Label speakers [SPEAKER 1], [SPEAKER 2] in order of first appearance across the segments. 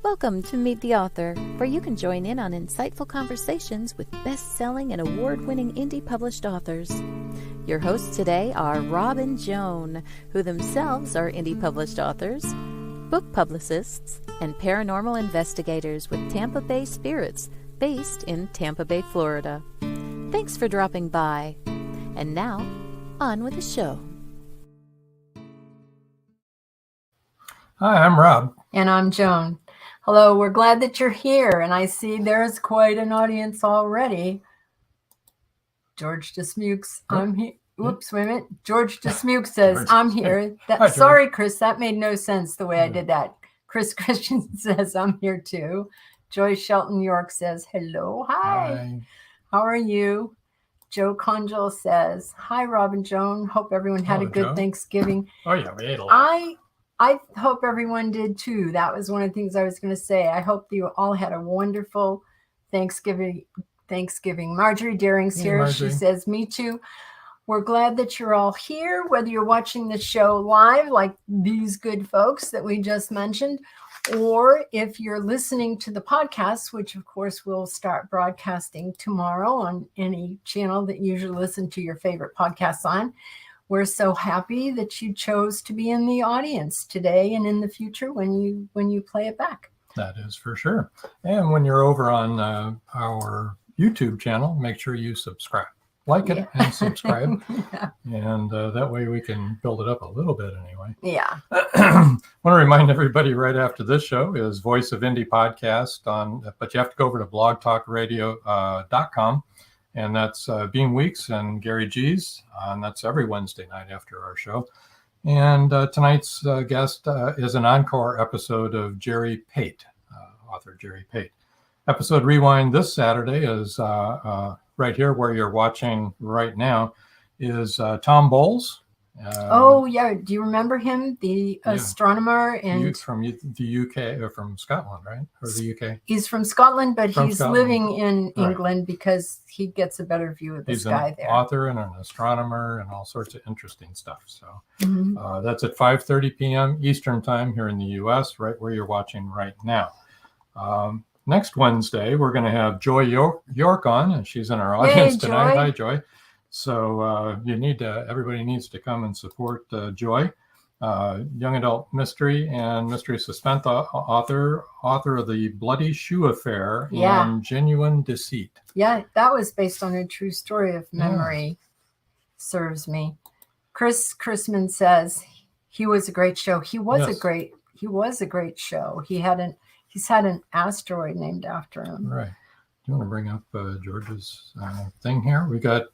[SPEAKER 1] Welcome to Meet the Author, where you can join in on insightful conversations with best-selling and award-winning indie published authors. Your hosts today are Rob and Joan, who themselves are indie published authors, book publicists, and paranormal investigators with Tampa Bay Spirits, based in Tampa Bay, Florida. Thanks for dropping by. And now, on with the show.
[SPEAKER 2] Hi, I'm Rob.
[SPEAKER 3] And I'm Joan. Hello, we're glad that you're here. And I see there's quite an audience already. George Dismukes, I'm here. Whoops, wait a minute. George Dismukes says, I'm here.
[SPEAKER 2] Hi,
[SPEAKER 3] sorry, Chris, that made no sense the way I did that. Chris Christian says, I'm here too. Joyce Shelton York says, hello, hi. How are you? Joe Conjal says, hi, Rob and Joan. Hope everyone had a good Thanksgiving.
[SPEAKER 2] Oh, yeah, we ate a lot.
[SPEAKER 3] I hope everyone did too. That was one of the things I was going to say. I hope you all had a wonderful Thanksgiving. Marjorie Daring's here. Marjorie. She says, me too. We're glad that you're all here, whether you're watching the show live, like these good folks that we just mentioned, or if you're listening to the podcast, which of course we'll start broadcasting tomorrow on any channel that you usually listen to your favorite podcasts on. We're so happy that you chose to be in the audience today and in the future when you play it back.
[SPEAKER 2] That is for sure. And when you're over on our YouTube channel, make sure you subscribe. Like it and subscribe. Yeah. And that way we can build it up a little bit anyway.
[SPEAKER 3] Yeah.
[SPEAKER 2] I want to remind everybody right after this show is Voice of Indie podcast but you have to go over to blogtalkradio.com. And that's Beam Weeks and Gary G's. And that's every Wednesday night after our show. And tonight's guest is an encore episode of Jerry Pate, author Jerry Pate. Episode Rewind this Saturday is right here where you're watching right now is Tom Bowles.
[SPEAKER 3] Oh, yeah. Do you remember him? The astronomer and
[SPEAKER 2] from the UK or from Scotland, right? Or the UK?
[SPEAKER 3] He's from Scotland, but he's living in England because he gets a better view of the sky there.
[SPEAKER 2] He's an author and an astronomer and all sorts of interesting stuff. So that's at 5:30 p.m. Eastern time here in the US, right where you're watching right now. Next Wednesday, we're going to have Joy York on, and she's in our audience tonight. Hi, Joy. So everybody needs to come and support Joy, young adult mystery and mystery suspense author of the Bloody Shoe Affair and Genuine Deceit.
[SPEAKER 3] Yeah, that was based on a true story if memory serves me. Chris Chrisman says he was a great show. He was a great show. He's had an asteroid named after him.
[SPEAKER 2] Right. You want to bring up George's thing here? We got,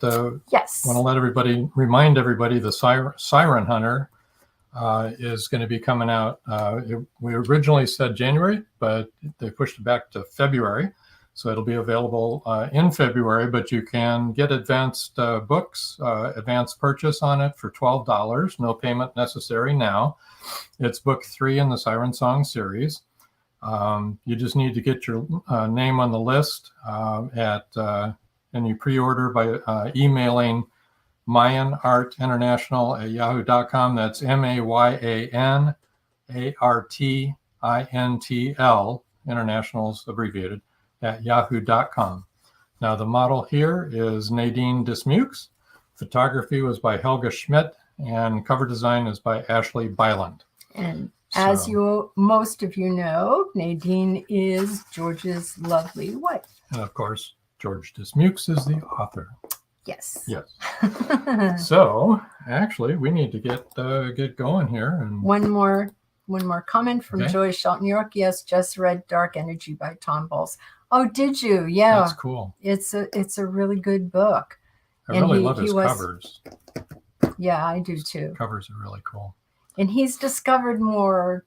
[SPEAKER 3] yes.
[SPEAKER 2] Want to remind everybody the Siren Hunter is going to be coming out. We originally said January, but they pushed it back to February. So it'll be available in February, but you can get advanced books, advanced purchase on it for $12. No payment necessary now. It's book 3 in the Siren Song series. You just need to get your name on the list and you pre-order by emailing mayanartinternational@yahoo.com. That's MAYANARTINTL, internationals abbreviated, at yahoo.com. Now the model here is Nadine Dismukes. Photography was by Helga Schmidt and cover design is by Ashley Byland.
[SPEAKER 3] And as most of you know, Nadine is George's lovely wife.
[SPEAKER 2] And of course, George Dismukes is the author.
[SPEAKER 3] Yes.
[SPEAKER 2] Yes. So actually, we need to get going here. And
[SPEAKER 3] one more comment from Joyce Shelton York. Yes, just read Dark Energy by Tom Bowles. Oh, did you? Yeah.
[SPEAKER 2] That's cool.
[SPEAKER 3] It's a really good book.
[SPEAKER 2] I really love his covers.
[SPEAKER 3] Yeah, I do too.
[SPEAKER 2] Covers are really cool.
[SPEAKER 3] And he's discovered more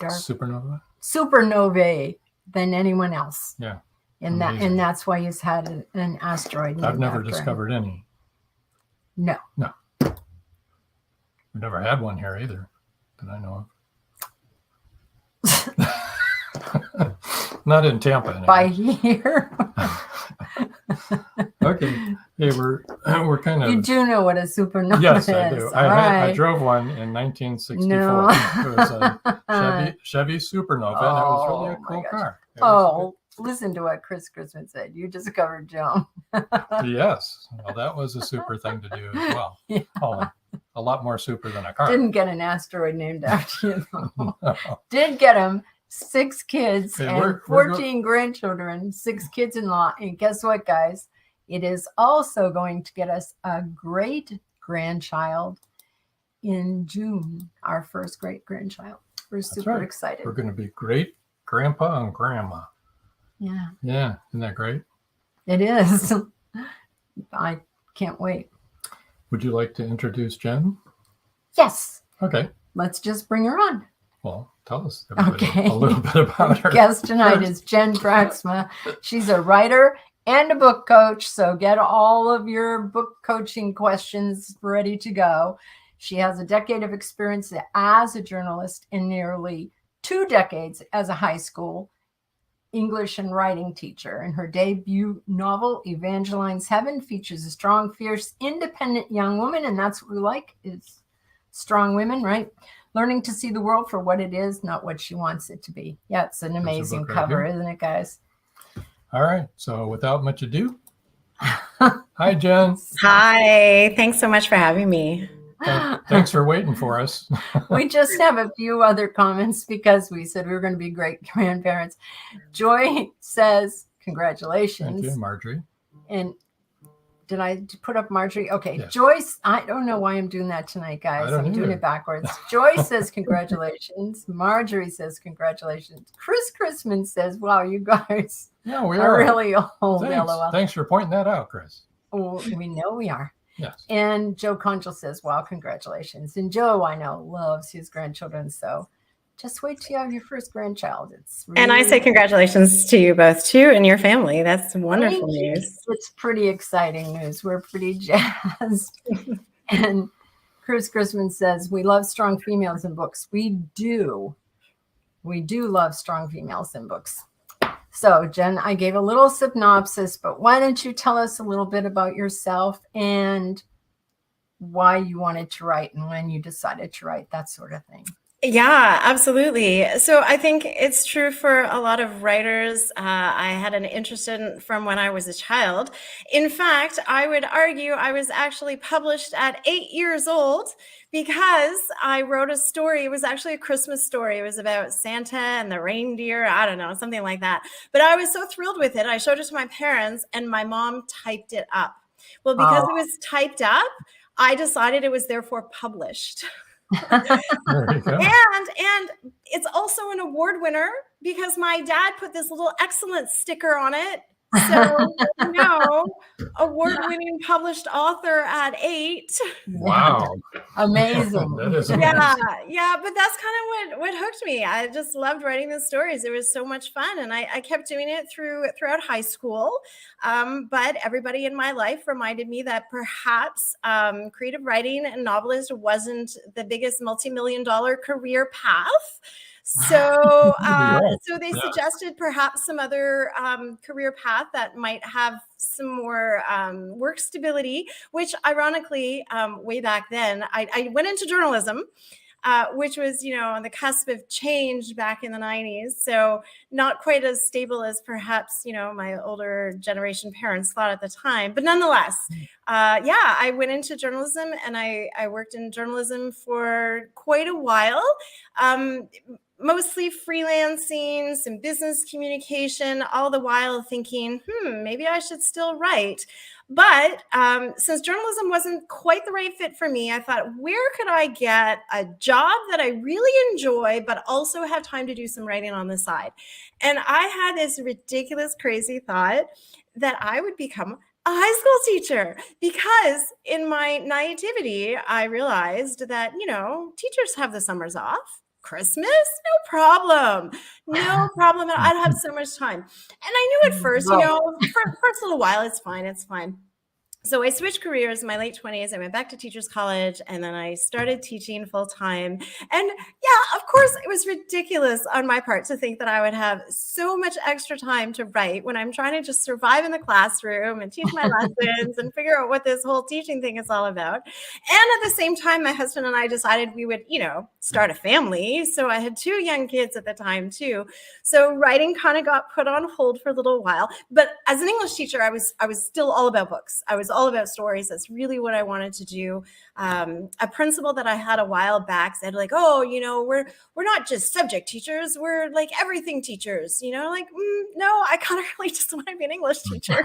[SPEAKER 3] supernovae than anyone else.
[SPEAKER 2] Yeah.
[SPEAKER 3] And that's why he's had an asteroid.
[SPEAKER 2] I've never discovered any.
[SPEAKER 3] No.
[SPEAKER 2] We've never had one here either that I know of. Not in Tampa anyway.
[SPEAKER 3] By year.
[SPEAKER 2] Okay. Hey, we're kind of.
[SPEAKER 3] You do know what a supernova is.
[SPEAKER 2] Yes, I do. I
[SPEAKER 3] Right.
[SPEAKER 2] drove one in 1964.
[SPEAKER 3] No.
[SPEAKER 2] It was a Chevy Supernova, and it was really a
[SPEAKER 3] Oh, my
[SPEAKER 2] cool
[SPEAKER 3] gosh.
[SPEAKER 2] car. It
[SPEAKER 3] Oh, listen to what Chris Christmas said. You discovered Joan.
[SPEAKER 2] yes. Well, that was a super thing to do as well.
[SPEAKER 3] Yeah.
[SPEAKER 2] Oh, a lot more super than a car.
[SPEAKER 3] Didn't get an asteroid named after you, though.
[SPEAKER 2] No.
[SPEAKER 3] Did get him 6 kids
[SPEAKER 2] Hey,
[SPEAKER 3] and
[SPEAKER 2] we're
[SPEAKER 3] 14 grandchildren, 6 kids-in-law. And guess what, guys? It is also going to get us a great grandchild in June, our first great grandchild. We're super
[SPEAKER 2] right.
[SPEAKER 3] excited.
[SPEAKER 2] We're going to be great grandpa and grandma.
[SPEAKER 3] Yeah,
[SPEAKER 2] Yeah. Isn't that great?
[SPEAKER 3] it is. I can't wait.
[SPEAKER 2] Would you like to introduce Jen?
[SPEAKER 3] Yes,
[SPEAKER 2] Okay.
[SPEAKER 3] let's just bring her on.
[SPEAKER 2] Well, tell us everybody
[SPEAKER 3] Okay.
[SPEAKER 2] a little bit about her.
[SPEAKER 3] Guest tonight
[SPEAKER 2] first.
[SPEAKER 3] is Jen BRAAKSMA. She's a writer and a book coach, so get all of your book coaching questions ready to go. She has a decade of experience as a journalist and nearly 2 decades as a high school English and writing teacher. And her debut novel, Evangeline's Heaven, features a strong, fierce, independent young woman, and that's what we like, is strong women, right? Learning to see the world for what it is, not what she wants it to be. Yeah, it's an amazing
[SPEAKER 2] book right
[SPEAKER 3] cover,
[SPEAKER 2] here.
[SPEAKER 3] isn't it, guys?
[SPEAKER 2] All right. So without much ado, hi, Jen.
[SPEAKER 4] Hi. Thanks so much for having me.
[SPEAKER 2] Thanks for waiting for us.
[SPEAKER 3] We just have a few other comments because we said we were going to be great grandparents. Joy says, congratulations.
[SPEAKER 2] Thank you, Marjorie.
[SPEAKER 3] And did I put up Marjorie? Okay.
[SPEAKER 2] Yes.
[SPEAKER 3] Joyce, I don't know why I'm doing that tonight, guys.
[SPEAKER 2] I don't
[SPEAKER 3] I'm doing
[SPEAKER 2] either.
[SPEAKER 3] it backwards. Joy says, congratulations. Marjorie says, congratulations. Chris Chrisman says, wow, you guys
[SPEAKER 2] Yeah, we
[SPEAKER 3] are
[SPEAKER 2] are.
[SPEAKER 3] really old.
[SPEAKER 2] Thanks.
[SPEAKER 3] LOL.
[SPEAKER 2] Thanks for pointing that out, Chris.
[SPEAKER 3] Oh, we know we are.
[SPEAKER 2] Yes.
[SPEAKER 3] And Joe Conchel says, wow, congratulations. And Joe, I know, loves his grandchildren. So just wait till you have your first grandchild. It's really,
[SPEAKER 4] And I say congratulations to you both too and your family. That's wonderful
[SPEAKER 3] Thank you.
[SPEAKER 4] news.
[SPEAKER 3] It's pretty exciting news. We're pretty jazzed. And Chris Chrisman says, we love strong females in books. We do. We do love strong females in books. So, Jen, I gave a little synopsis, but why don't you tell us a little bit about yourself and why you wanted to write and when you decided to write, that sort of thing.
[SPEAKER 4] Yeah, absolutely. So I think it's true for a lot of writers. I had an interest in from when I was a child. In fact, I would argue I was actually published at 8 years old because I wrote a story. It was actually a Christmas story. It was about Santa and the reindeer. I don't know, something like that. But I was so thrilled with it. I showed it to my parents and my mom typed it up. Well, because it was typed up, I decided it was therefore published.
[SPEAKER 2] There you go.
[SPEAKER 4] And it's also an award winner because my dad put this little excellent sticker on it. So, award-winning published author at 8.
[SPEAKER 2] Wow.
[SPEAKER 3] Amazing.
[SPEAKER 2] That is amazing.
[SPEAKER 4] Yeah, but that's kind of what hooked me. I just loved writing the stories. It was so much fun, and I kept doing it throughout high school. But everybody in my life reminded me that perhaps creative writing and novelist wasn't the biggest multi-million-dollar career path. So they suggested perhaps some other career path that might have some more work stability, which ironically, way back then, I went into journalism, which was, on the cusp of change back in the 90s. So not quite as stable as perhaps, my older generation parents thought at the time. But nonetheless, I went into journalism and I worked in journalism for quite a while. Mostly freelancing, some business communication, all the while thinking, maybe I should still write. But since journalism wasn't quite the right fit for me, I thought, where could I get a job that I really enjoy, but also have time to do some writing on the side? And I had this ridiculous, crazy thought that I would become a high school teacher, because in my naivety, I realized that, teachers have the summers off. Christmas? No problem. I'd have so much time. And I knew at first, for a little while, it's fine. So I switched careers in my late 20s. I went back to teachers college, and then I started teaching full time. And yeah, of course, it was ridiculous on my part to think that I would have so much extra time to write when I'm trying to just survive in the classroom and teach my lessons and figure out what this whole teaching thing is all about. And at the same time, my husband and I decided we would, start a family. So I had 2 young kids at the time too. So writing kind of got put on hold for a little while. But as an English teacher, I was still all about books. I was all about stories. That's really what I wanted to do. A principal that I had a while back said, like, oh, we're not just subject teachers. We're like everything teachers, no, I kind of really just want to be an English teacher.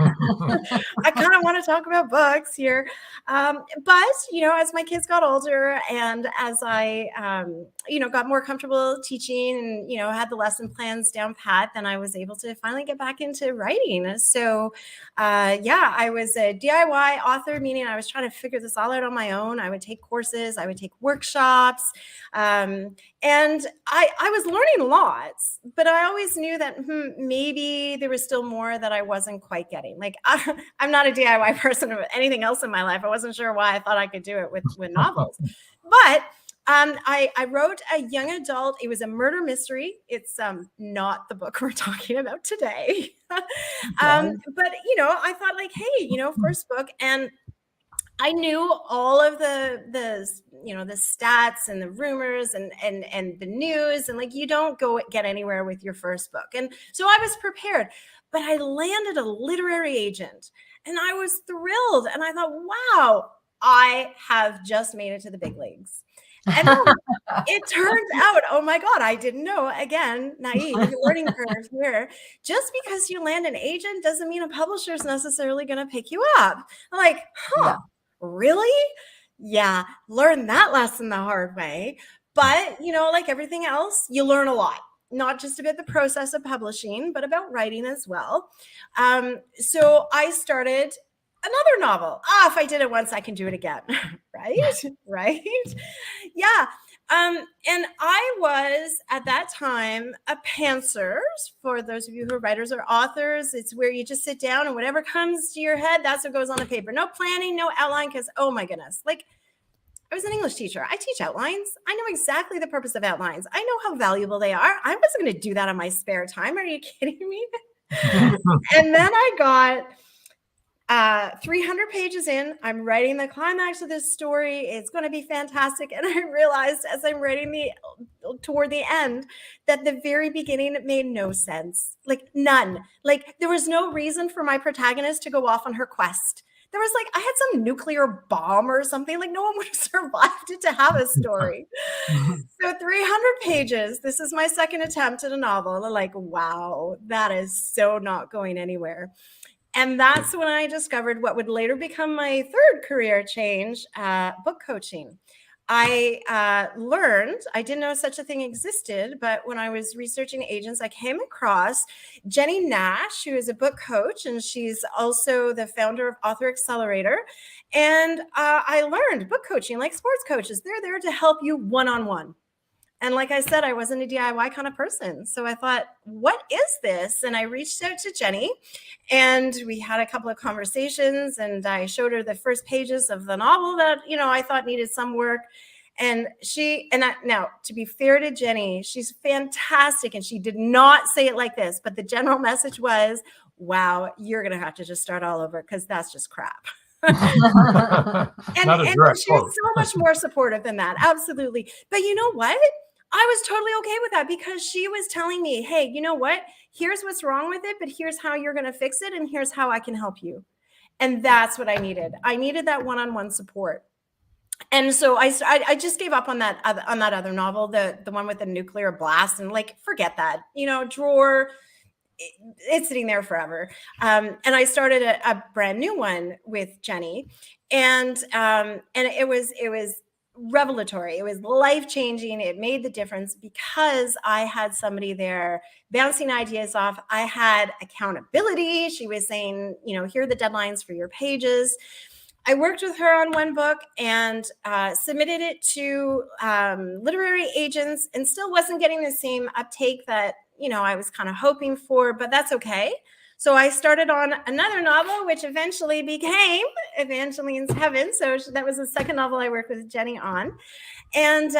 [SPEAKER 4] I kind of want to talk about books here. But, as my kids got older and as I, got more comfortable teaching and, had the lesson plans down pat, then I was able to finally get back into writing. So, I was a DIY author, meaning I was trying to figure this all out on my own. I would take courses, I would take workshops, and I was learning lots, but I always knew that maybe there was still more that I wasn't quite getting. Like I'm not a DIY person of anything else in my life. I wasn't sure why I thought I could do it with novels, but I wrote a young adult. It was a murder mystery. It's not the book we're talking about today. But I thought like, hey, first book, and I knew all of the stats and the rumors and the news, and like you don't go get anywhere with your first book. And so I was prepared, but I landed a literary agent and I was thrilled. And I thought, wow, I have just made it to the big leagues. And then it turns out, oh my God, I didn't know. Again, naive learning curve here. Just because you land an agent doesn't mean a publisher is necessarily going to pick you up. I'm like,
[SPEAKER 3] Yeah.
[SPEAKER 4] Really? Yeah, learn that lesson the hard way. But, like everything else, you learn a lot, not just about the process of publishing, but about writing as well. So I started another novel. If I did it once, I can do it again. Right? Yeah. And I was at that time a pantser. For those of you who are writers or authors, it's where you just sit down and whatever comes to your head, that's what goes on the paper. No planning, no outline, because oh my goodness, like I was an English teacher. I teach outlines. I know exactly the purpose of outlines. I know how valuable they are. I wasn't going to do that on my spare time. Are you kidding me? And then I got 300 pages in, I'm writing the climax of this story. It's going to be fantastic. And I realized as I'm writing toward the end that the very beginning made no sense. Like none. Like there was no reason for my protagonist to go off on her quest. There was like, I had some nuclear bomb or something. Like no one would have survived it to have a story. So 300 pages. This is my second attempt at a novel. Like, wow, that is so not going anywhere. And that's when I discovered what would later become my third career change, book coaching. I learned, I didn't know such a thing existed, but when I was researching agents, I came across Jenny Nash, who is a book coach, and she's also the founder of Author Accelerator. And I learned book coaching, like sports coaches, they're there to help you one-on-one. And like I said, I wasn't a DIY kind of person. So I thought, what is this? And I reached out to Jenny and we had a couple of conversations and I showed her the first pages of the novel that, I thought needed some work. And now to be fair to Jenny, she's fantastic. And she did not say it like this, but the general message was, wow, you're going to have to just start all over because that's just crap. and she was so much more supportive than that. Absolutely. But you know what? I was totally okay with that because she was telling me, hey, you know what? Here's what's wrong with it, but here's how you're going to fix it. And here's how I can help you. And that's what I needed. I needed that one-on-one support. And so I just gave up on that other novel, the one with the nuclear blast, and like, forget that, drawer. It's sitting there forever. And I started a brand new one with Jenny, and it was revelatory. It was life-changing. It made the difference because I had somebody there bouncing ideas off. I had accountability. She was saying, here are the deadlines for your pages. I worked with her on one book and submitted it to literary agents and still wasn't getting the same uptake that, I was kind of hoping for, but that's okay. So I started on another novel, which eventually became Evangeline's Heaven. So that was the second novel I worked with Jenny on. And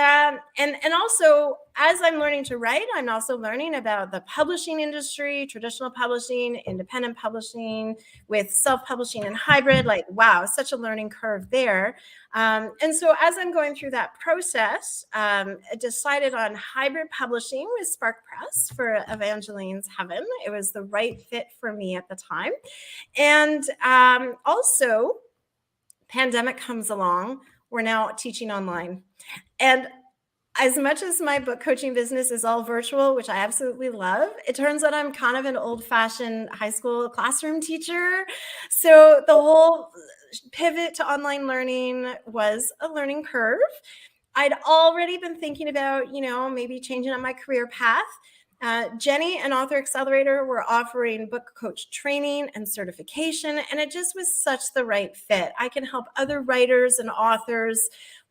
[SPEAKER 4] also, as I'm learning to write, I'm also learning about the publishing industry, traditional publishing, independent publishing, with self-publishing and hybrid. Like, wow, such a learning curve there. And so as I'm going through that process, I decided on hybrid publishing with Spark Press for Evangeline's Heaven. It was the right fit for me at the time. And also, pandemic comes along. We're now teaching online. And as much as my book coaching business is all virtual, which I absolutely love, it turns out I'm kind of an old-fashioned high school classroom teacher. So the whole pivot to online learning was a learning curve. I'd already been thinking about, maybe changing up my career path. Jenny and Author Accelerator were offering book coach training and certification, and it just was such the right fit. I can help other writers and authors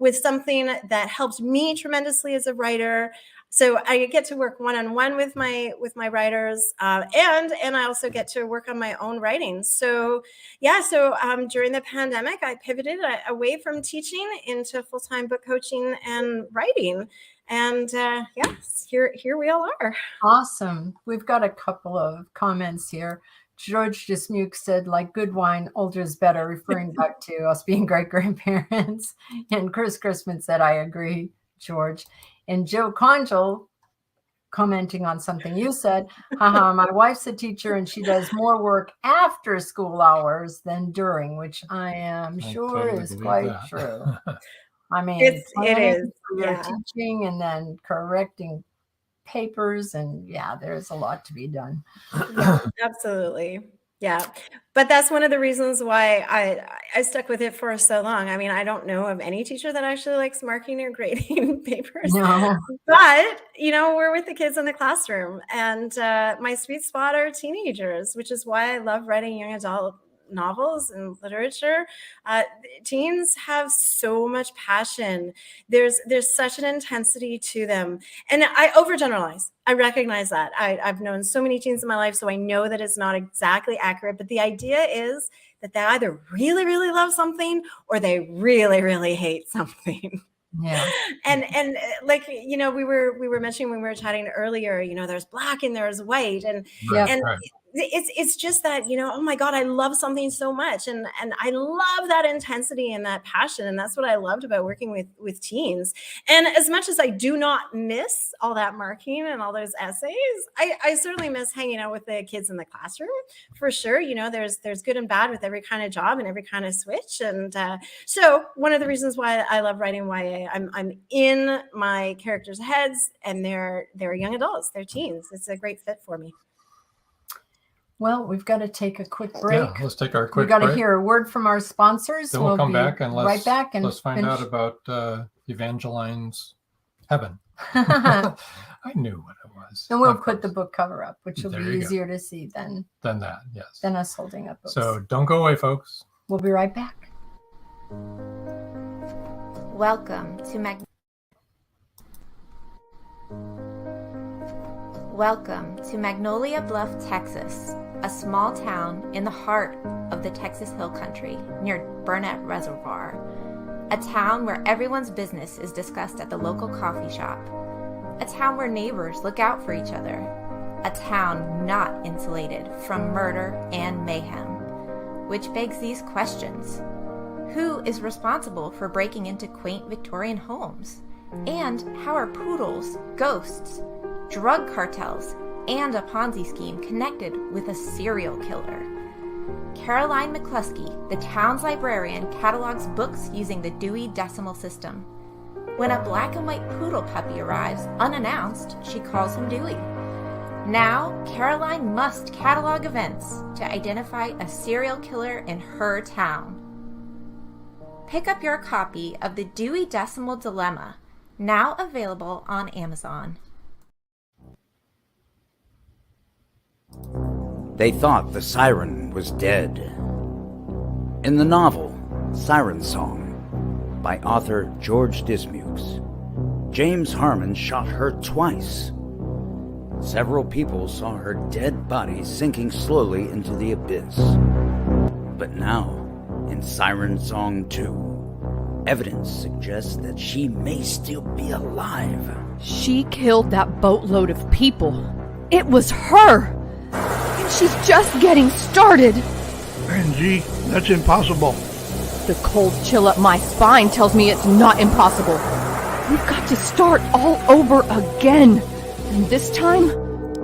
[SPEAKER 4] with something that helps me tremendously as a writer. So I get to work one-on-one with my writers, and I also get to work on my own writing. So during the pandemic, I pivoted away from teaching into full-time book coaching and writing. And yes, here we all are.
[SPEAKER 3] Awesome. We've got a couple of comments here. George Dismuke said, like good wine, older is better, referring back to us being great-grandparents. And Chris Chrisman said, I agree, George. And Joe Conjal, commenting on something you said, haha, my wife's a teacher and she does more work after school hours than during, which I am sure totally is quite true. I mean,
[SPEAKER 4] it is.
[SPEAKER 3] You're teaching and then correcting papers, and there's a lot to be done.
[SPEAKER 4] Absolutely. Yeah. But that's one of the reasons why I stuck with it for so long. I mean, I don't know of any teacher that actually likes marking or grading papers.
[SPEAKER 3] No.
[SPEAKER 4] But, we're with the kids in the classroom, and my sweet spot are teenagers, which is why I love writing young adult novels and literature. Teens have so much passion. There's such an intensity to them. And I overgeneralize. I recognize that. I've known so many teens in my life, so I know that it's not exactly accurate. But the idea is that they either really, really love something or they really, really hate something.
[SPEAKER 3] Yeah.
[SPEAKER 4] And like, we were mentioning when we were chatting earlier, there's black and there's white. And
[SPEAKER 2] Right.
[SPEAKER 4] it's just that, oh my God, I love something so much. And I love that intensity and that passion. And that's what I loved about working with teens. And as much as I do not miss all that marking and all those essays, I certainly miss hanging out with the kids in the classroom for sure. There's good and bad with every kind of job and every kind of switch. And so one of the reasons why I love writing YA, I'm in my characters' heads, and they're young adults, they're teens. It's a great fit for me.
[SPEAKER 3] Well, we've got to take a quick break.
[SPEAKER 2] Yeah, let's take our quick
[SPEAKER 3] break. We've got
[SPEAKER 2] to
[SPEAKER 3] hear a word from our sponsors.
[SPEAKER 2] Then we'll come back and let's find
[SPEAKER 3] finish.
[SPEAKER 2] out about Evangeline's Heaven. I knew what it was.
[SPEAKER 3] And we'll put the book cover up, which will be easier to see than
[SPEAKER 2] that, yes.
[SPEAKER 3] Than us holding up books.
[SPEAKER 2] So don't go away, folks.
[SPEAKER 3] We'll be right back.
[SPEAKER 1] Welcome to Magnolia Bluff, Texas, a small town in the heart of the Texas Hill Country near Burnett Reservoir. A town where everyone's business is discussed at the local coffee shop. A town where neighbors look out for each other. A town not insulated from murder and mayhem. Which begs these questions. Who is responsible for breaking into quaint Victorian homes? And how are poodles, ghosts, drug cartels, and a Ponzi scheme connected with a serial killer? Caroline McCluskey, the town's librarian, catalogs books using the Dewey Decimal System. When a black and white poodle puppy arrives unannounced, she calls him Dewey. Now, Caroline must catalog events to identify a serial killer in her town. Pick up your copy of the Dewey Decimal Dilemma, now available on Amazon.
[SPEAKER 5] They thought the siren was dead. In the novel Siren Song by author George Dismukes, James Harmon shot her twice. Several people saw her dead body sinking slowly into the abyss. But now, in Siren Song 2, evidence suggests that she may still be alive.
[SPEAKER 6] She killed that boatload of people. It was her! And she's just getting started!
[SPEAKER 7] Angie, that's impossible.
[SPEAKER 6] The cold chill up my spine tells me it's not impossible. We've got to start all over again. And this time,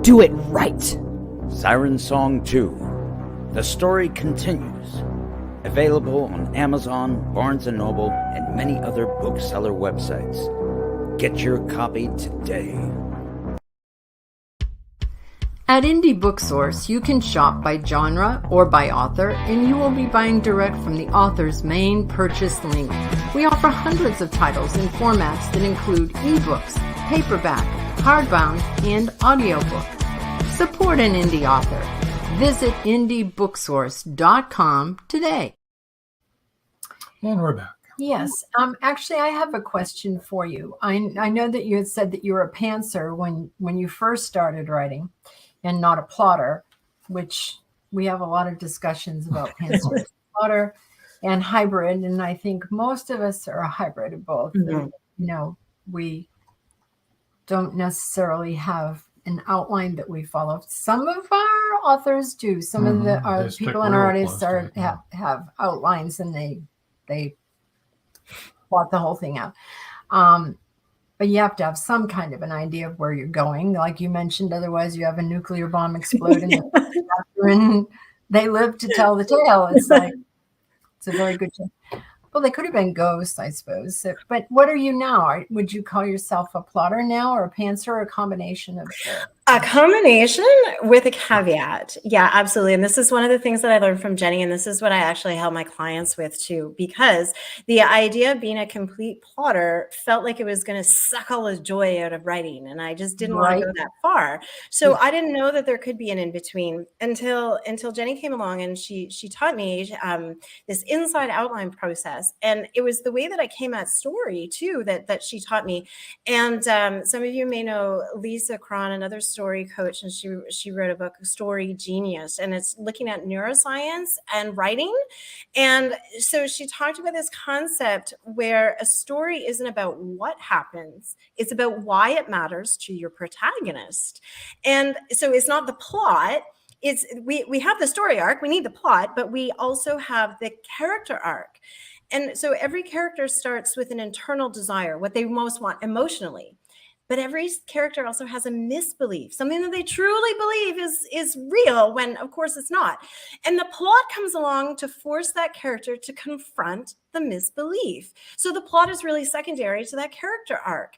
[SPEAKER 6] do it right.
[SPEAKER 5] Siren Song 2. The story continues. Available on Amazon, Barnes & Noble, and many other bookseller websites. Get your copy today.
[SPEAKER 3] At Indie Booksource, you can shop by genre or by author, and you will be buying direct from the author's main purchase link. We offer hundreds of titles in formats that include ebooks, paperback, hardbound, and audiobook. Support an indie author. Visit indiebooksource.com today.
[SPEAKER 2] And we're back.
[SPEAKER 3] Yes. Actually, I have a question for you. I know that you had said that you were a pantser when you first started writing, and not a plotter, which we have a lot of discussions about pantser, plotter, and hybrid. And I think most of us are a hybrid of both.
[SPEAKER 8] Mm-hmm.
[SPEAKER 3] You know, we don't necessarily have an outline that we follow. Some of our authors do. Some of the people in our audience have outlines, and they plot the whole thing out. But you have to have some kind of an idea of where you're going. Like you mentioned, otherwise you have a nuclear bomb explode in the chapter and they live to tell the tale. It's like, it's a very good chance. Well, they could have been ghosts, I suppose. So, but what are you now? Would you call yourself a plotter now, or a pantser, or a combination of both?
[SPEAKER 8] A combination with a caveat. Yeah, absolutely. And this is one of the things that I learned from Jenny. And this is what I actually help my clients with too, because the idea of being a complete plotter felt like it was going to suck all the joy out of writing. And I just didn't want to go that far. So I didn't know that there could be an in-between until Jenny came along, and she taught me this inside outline process. And it was the way that I came at story too, that she taught me. And some of you may know Lisa Cron, another story coach, and she wrote a book, Story Genius, and it's looking at neuroscience and writing. And so she talked about this concept where a story isn't about what happens, it's about why it matters to your protagonist. And so it's not the plot. It's we have the story arc, we need the plot, but we also have the character arc. And so every character starts with an internal desire, what they most want emotionally. But every character also has a misbelief, something that they truly believe is real, when of course it's not. And the plot comes along to force that character to confront the misbelief. So the plot is really secondary to that character arc.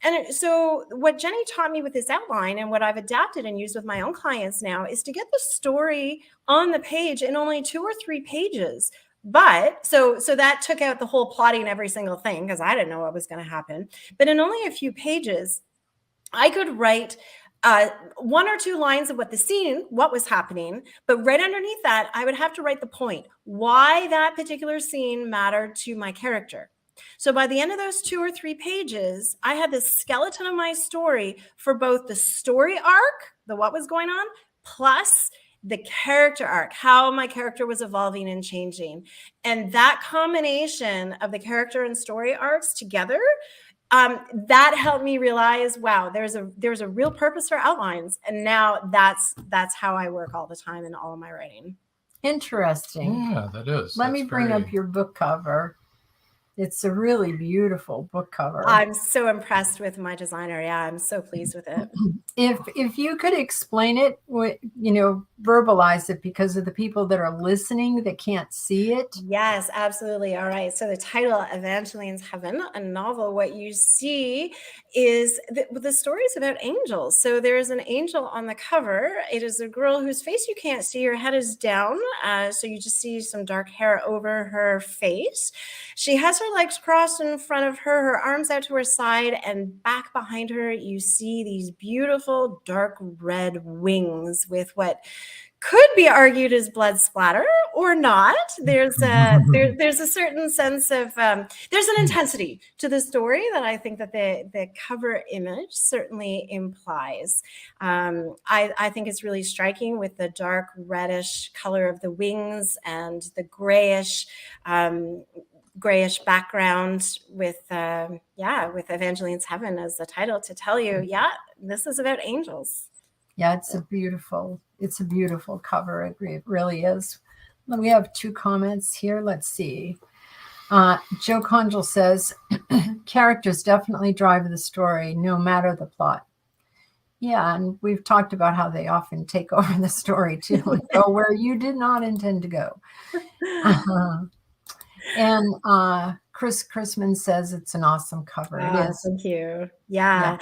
[SPEAKER 8] And so what Jenny taught me with this outline, and what I've adapted and used with my own clients now, is to get the story on the page in only 2 or 3 pages. But so that took out the whole plotting every single thing, because I didn't know what was going to happen. But in only a few pages, I could write 1 or 2 lines of what the scene, what was happening. But right underneath that, I would have to write the point, why that particular scene mattered to my character. So by the end of those 2 or 3 pages, I had this skeleton of my story for both the story arc, the what was going on, plus the character arc, how my character was evolving and changing. And that combination of the character and story arcs together, that helped me realize, wow, there's a real purpose for outlines. And now that's how I work all the time in all of my writing.
[SPEAKER 3] Interesting.
[SPEAKER 2] Yeah, that is.
[SPEAKER 3] Let me bring up your book cover. It's a really beautiful book cover.
[SPEAKER 8] I'm so impressed with my designer. Yeah, I'm so pleased with it.
[SPEAKER 3] If you could explain it, verbalize it, because of the people that are listening that can't see it.
[SPEAKER 8] Yes, absolutely. All right. So the title, Evangeline's Heaven, a novel. What you see is the story is about angels. So there is an angel on the cover. It is a girl whose face you can't see. Her head is down. So you just see some dark hair over her face. She has her her legs crossed in front of her, her arms out to her side, and back behind her, you see these beautiful dark red wings with what could be argued as blood splatter or not. There's a certain sense of there's an intensity to the story that I think that the cover image certainly implies. I think it's really striking with the dark reddish color of the wings and the grayish background with Evangeline's Heaven as the title to tell you, this is about angels.
[SPEAKER 3] Yeah, it's a beautiful cover. It really is. We have 2 comments here. Let's see. Joe Conjal says, characters definitely drive the story, no matter the plot. Yeah, and we've talked about how they often take over the story too, and go where you did not intend to go. And Chris Chrisman says it's an awesome cover. It is.
[SPEAKER 8] Thank you. Yeah.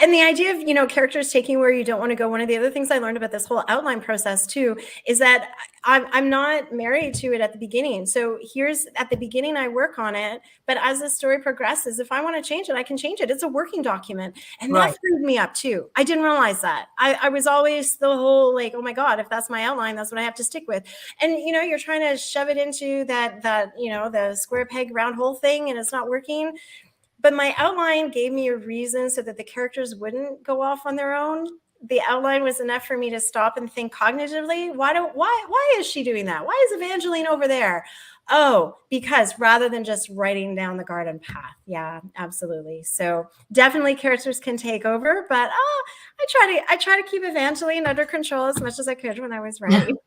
[SPEAKER 8] And the idea of, characters taking where you don't want to go. One of the other things I learned about this whole outline process too, is that I'm not married to it at the beginning. So at the beginning, I work on it, but as the story progresses, if I want to change it, I can change it. It's a working document. And that freed me up too. I didn't realize that. I was always the whole like, oh my God, if that's my outline, that's what I have to stick with. And, you're trying to shove it into that, the square peg round hole thing, and it's not working. But my outline gave me a reason so that the characters wouldn't go off on their own. The outline was enough for me to stop and think cognitively. Why is she doing that? Why is Evangeline over there? Oh, because rather than just writing down the garden path. Yeah, absolutely. So definitely characters can take over, but I try to keep Evangeline under control as much as I could when I was writing.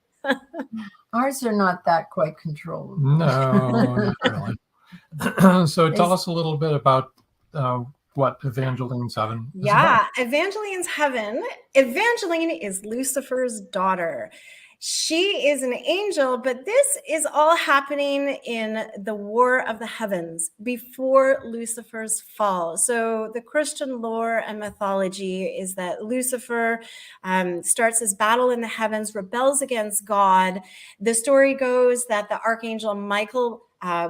[SPEAKER 3] Ours are not that quite controllable.
[SPEAKER 2] No, not really. So tell us a little bit about what Evangeline's Heaven is about.
[SPEAKER 8] Evangeline's Heaven. Evangeline is Lucifer's daughter. She is an angel, but this is all happening in the War of the Heavens before Lucifer's fall. So the Christian lore and mythology is that Lucifer starts his battle in the heavens, rebels against God. The story goes that the archangel Michael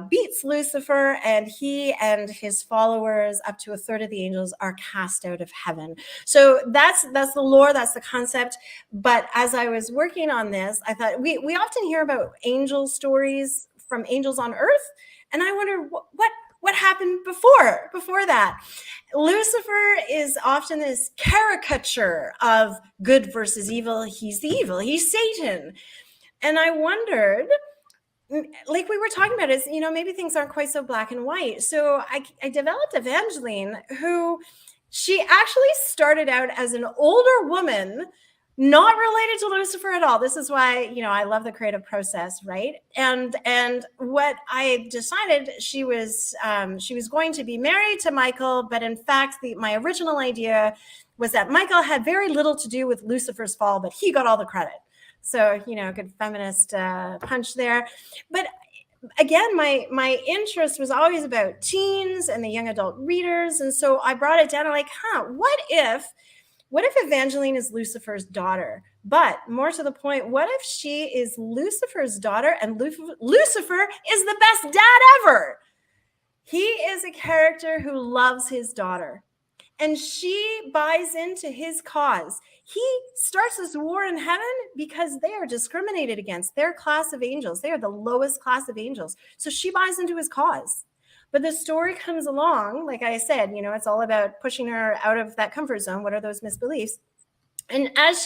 [SPEAKER 8] beats Lucifer, and he and his followers, up to a third of the angels, are cast out of heaven. So that's the lore, that's the concept. But as I was working on this, I thought we often hear about angel stories from angels on earth, and I wonder what happened before that. Lucifer is often this caricature of good versus evil. He's the evil. He's Satan. And I wondered, like we were talking about, is, maybe things aren't quite so black and white. So I developed Evangeline, who she actually started out as an older woman, not related to Lucifer at all. This is why, I love the creative process, right? And what I decided, she was going to be married to Michael, but in fact, my original idea was that Michael had very little to do with Lucifer's fall, but he got all the credit. So, good feminist punch there. But again, my interest was always about teens and the young adult readers. And so I brought it down and what if Evangeline is Lucifer's daughter? But more to the point, what if she is Lucifer's daughter and Lucifer is the best dad ever? He is a character who loves his daughter, and she buys into his cause. He starts this war in heaven because they are discriminated against. Their class of angels, they are the lowest class of angels. So she buys into his cause. But the story comes along, like I said, it's all about pushing her out of that comfort zone. What are those misbeliefs? And as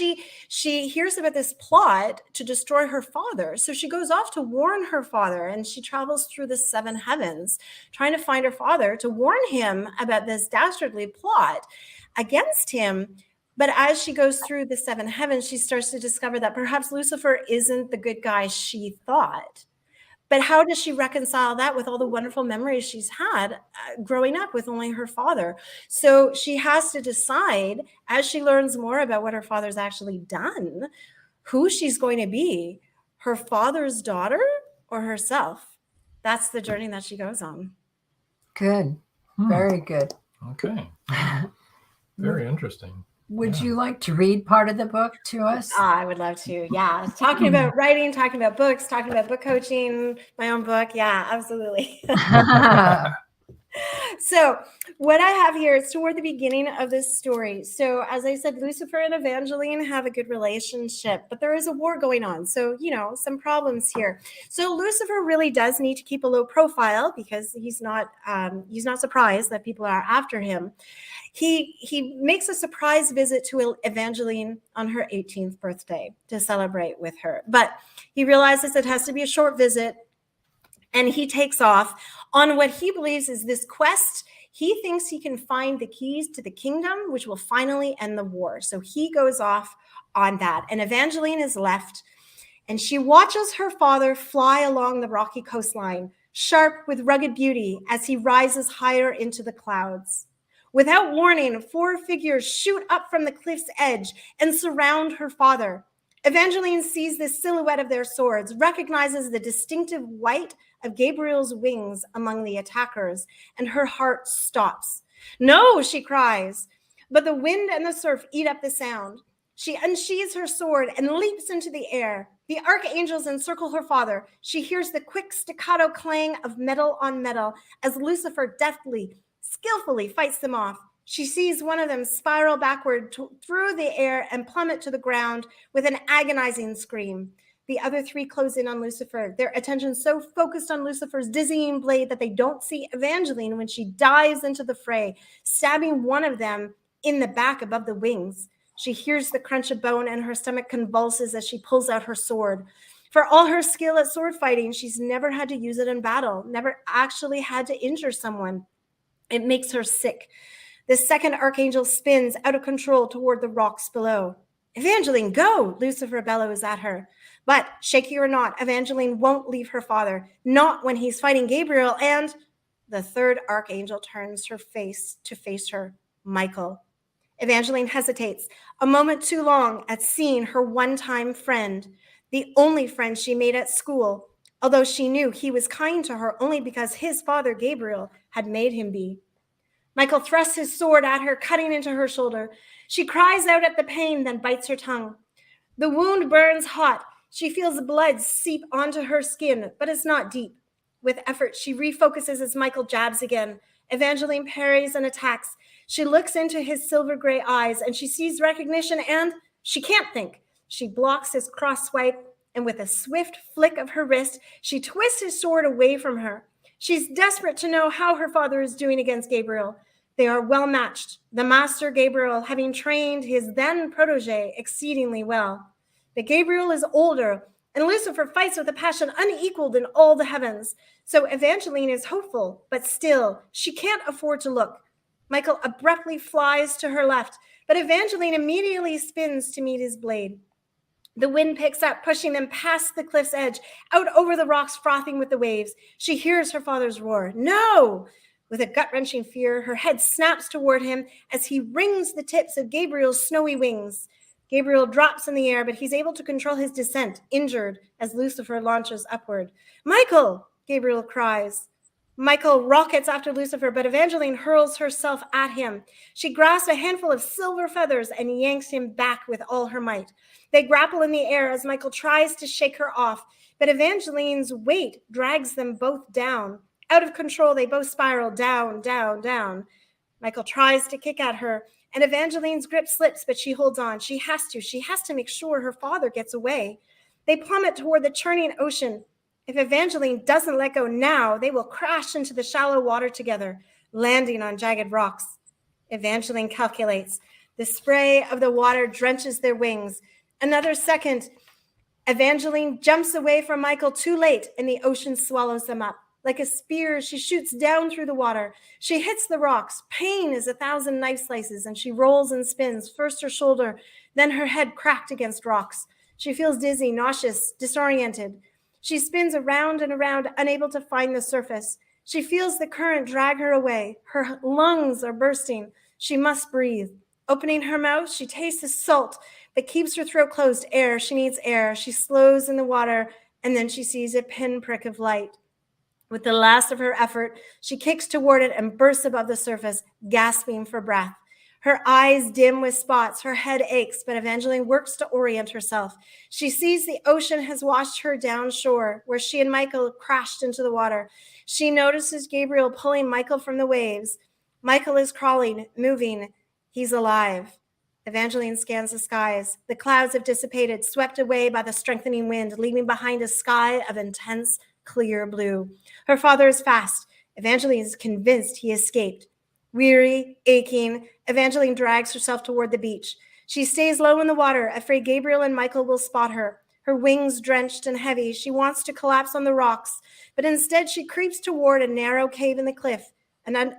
[SPEAKER 8] she hears about this plot to destroy her father, so she goes off to warn her father, and she travels through the 7 heavens trying to find her father to warn him about this dastardly plot against him. But as she goes through the 7 heavens, she starts to discover that perhaps Lucifer isn't the good guy she thought. But how does she reconcile that with all the wonderful memories she's had growing up with only her father? So she has to decide, as she learns more about what her father's actually done, who she's going to be, her father's daughter or herself. That's the journey that she goes on.
[SPEAKER 3] Good. Very good.
[SPEAKER 2] Okay. Very interesting.
[SPEAKER 3] Would you like to read part of the book to us?
[SPEAKER 8] I would love to. Yeah. Talking about writing, talking about books, talking about book coaching, my own book. Yeah, absolutely. So what I have here is toward the beginning of this story. So as I said, Lucifer and Evangeline have a good relationship, but there is a war going on. So, some problems here. So Lucifer really does need to keep a low profile because he's not surprised that people are after him. He makes a surprise visit to Evangeline on her 18th birthday to celebrate with her. But he realizes it has to be a short visit, and he takes off on what he believes is this quest. He thinks he can find the keys to the kingdom, which will finally end the war. So he goes off on that. And Evangeline is left, and she watches her father fly along the rocky coastline, sharp with rugged beauty, as he rises higher into the clouds. Without warning, 4 figures shoot up from the cliff's edge and surround her father. Evangeline sees the silhouette of their swords, recognizes the distinctive white of Gabriel's wings among the attackers, and her heart stops. "No," she cries, but the wind and the surf eat up the sound. She unsheathes her sword and leaps into the air. The archangels encircle her father. She hears the quick staccato clang of metal on metal as Lucifer deftly, skillfully fights them off. She sees one of them spiral backward through the air and plummet to the ground with an agonizing scream. The other 3 close in on Lucifer, their attention so focused on Lucifer's dizzying blade that they don't see Evangeline when she dives into the fray, stabbing one of them in the back above the wings. She hears the crunch of bone and her stomach convulses as she pulls out her sword. For all her skill at sword fighting, she's never had to use it in battle, never actually had to injure someone. It makes her sick. The second archangel spins out of control toward the rocks below. "Evangeline, go!" Lucifer bellows at her. But, shaky or not, Evangeline won't leave her father, not when he's fighting Gabriel, and the third archangel turns her face to face her, Michael. Evangeline hesitates, a moment too long, at seeing her one-time friend, the only friend she made at school, although she knew he was kind to her only because his father, Gabriel, had made him be. Michael thrusts his sword at her, cutting into her shoulder. She cries out at the pain, then bites her tongue. The wound burns hot. She feels blood seep onto her skin, but it's not deep. With effort, she refocuses as Michael jabs again. Evangeline parries and attacks. She looks into his silver gray eyes, and she sees recognition, and she can't think. She blocks his cross swipe, and with a swift flick of her wrist, she twists his sword away from her. She's desperate to know how her father is doing against Gabriel. They are well matched, the master Gabriel having trained his then protege exceedingly well. But Gabriel is older, and Lucifer fights with a passion unequaled in all the heavens. So Evangeline is hopeful, but still, she can't afford to look. Michael abruptly flies to her left, but Evangeline immediately spins to meet his blade. The wind picks up, pushing them past the cliff's edge, out over the rocks frothing with the waves. She hears her father's roar. "No!" With a gut-wrenching fear, her head snaps toward him as he wrings the tips of Gabriel's snowy wings. Gabriel drops in the air, but he's able to control his descent, injured, as Lucifer launches upward. "Michael!" Gabriel cries. Michael rockets after Lucifer, but Evangeline hurls herself at him. She grasps a handful of silver feathers and yanks him back with all her might. They grapple in the air as Michael tries to shake her off, but Evangeline's weight drags them both down. Out of control, they both spiral down, down, down. Michael tries to kick at her, and Evangeline's grip slips, but she holds on. She has to make sure her father gets away. They plummet toward the churning ocean. If Evangeline doesn't let go now, they will crash into the shallow water together, landing on jagged rocks. Evangeline calculates. The spray of the water drenches their wings. Another second, Evangeline jumps away from Michael too late, and the ocean swallows them up. Like a spear, she shoots down through the water. She hits the rocks. Pain is 1,000 knife slices, and she rolls and spins, first her shoulder, then her head cracked against rocks. She feels dizzy, nauseous, disoriented. She spins around and around, unable to find the surface. She feels the current drag her away. Her lungs are bursting. She must breathe. Opening her mouth, she tastes the salt that keeps her throat closed. Air. She needs air. She slows in the water, and then she sees a pinprick of light. With the last of her effort, she kicks toward it and bursts above the surface, gasping for breath.
[SPEAKER 4] Her eyes dim with spots, her head aches, but Evangeline works to orient herself. She sees the ocean has washed her down shore, where she and Michael crashed into the water. She notices Gabriel pulling Michael from the waves. Michael is crawling, moving. He's alive. Evangeline scans the skies. The clouds have dissipated, swept away by the strengthening wind, leaving behind a sky of intense, clear blue. Her father is fast. Evangeline is convinced he escaped. Weary, aching, Evangeline drags herself toward the beach. She stays low in the water, afraid Gabriel and Michael will spot her. Her wings drenched and heavy, she wants to collapse on the rocks, but instead she creeps toward a narrow cave in the cliff, an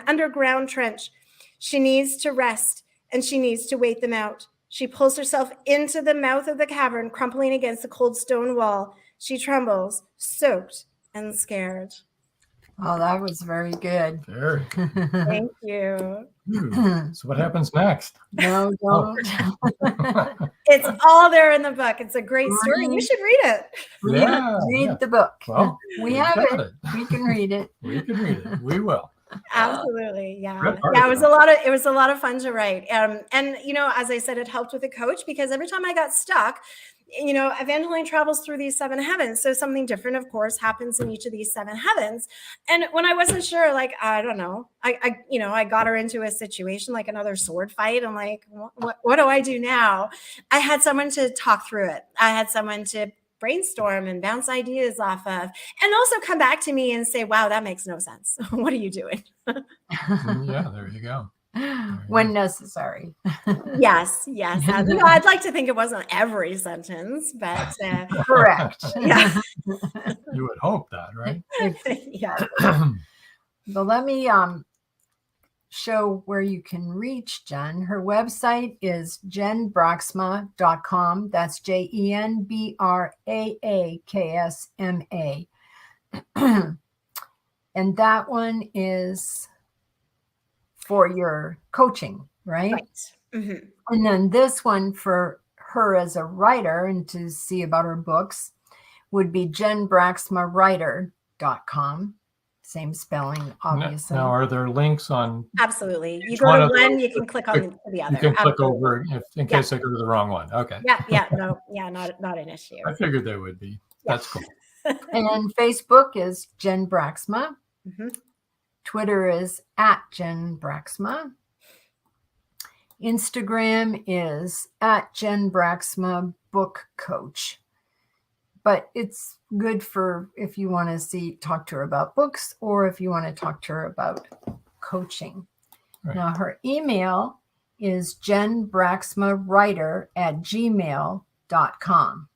[SPEAKER 4] underground trench. She needs to rest, and she needs to wait them out. She pulls herself into the mouth of the cavern, crumpling against the cold stone wall. She trembles, soaked and scared.
[SPEAKER 3] Oh, that was very good.
[SPEAKER 2] Very good.
[SPEAKER 4] Thank you.
[SPEAKER 2] So what happens next?
[SPEAKER 3] No, don't.
[SPEAKER 4] It's all there in the book. It's a great story. You should read it.
[SPEAKER 3] Read the book.
[SPEAKER 2] Well,
[SPEAKER 3] we have it. We can read it.
[SPEAKER 2] We can read it. We will.
[SPEAKER 4] Absolutely. Yeah.
[SPEAKER 2] Good
[SPEAKER 4] Yeah. It was a lot of fun to write. And as I said, it helped with a coach because every time I got stuck, Evangeline travels through these 7 heavens. So something different, of course, happens in each of these 7 heavens. And when I wasn't sure, I don't know, I got her into a situation like another sword fight. I'm like, what do I do now? I had someone to talk through it. I had someone to brainstorm and bounce ideas off of, and also come back to me and say, wow, that makes no sense. What are you doing?
[SPEAKER 2] Yeah, there you go.
[SPEAKER 3] When necessary.
[SPEAKER 4] Yes. I'd like to think it wasn't every sentence, but
[SPEAKER 3] correct.
[SPEAKER 4] Yeah.
[SPEAKER 2] You would hope that, right?
[SPEAKER 4] Yeah.
[SPEAKER 3] But let me show where you can reach Jen. Her website is jenbraaksma.com. That's JenBraaksma. And that one is for your coaching, right?
[SPEAKER 4] Mm-hmm.
[SPEAKER 3] And then this one for her as a writer and to see about her books would be jenbraaksmawriter.com. Same spelling, obviously.
[SPEAKER 2] Now, are there links on?
[SPEAKER 4] Absolutely. You go to one, you can click on the other.
[SPEAKER 2] You can click
[SPEAKER 4] Absolutely.
[SPEAKER 2] over in case I go to the wrong one. Okay.
[SPEAKER 4] Not an issue.
[SPEAKER 2] I figured they would be. That's cool.
[SPEAKER 3] And Facebook is Jen Braaksma.
[SPEAKER 4] Mm-hmm.
[SPEAKER 3] Twitter is @JenBraaksma. Instagram is @JenBraaksma Book Coach. But it's good for if you want to talk to her about books or if you want to talk to her about coaching. Right. Now, her email is jenbraaksmawriter@gmail.com.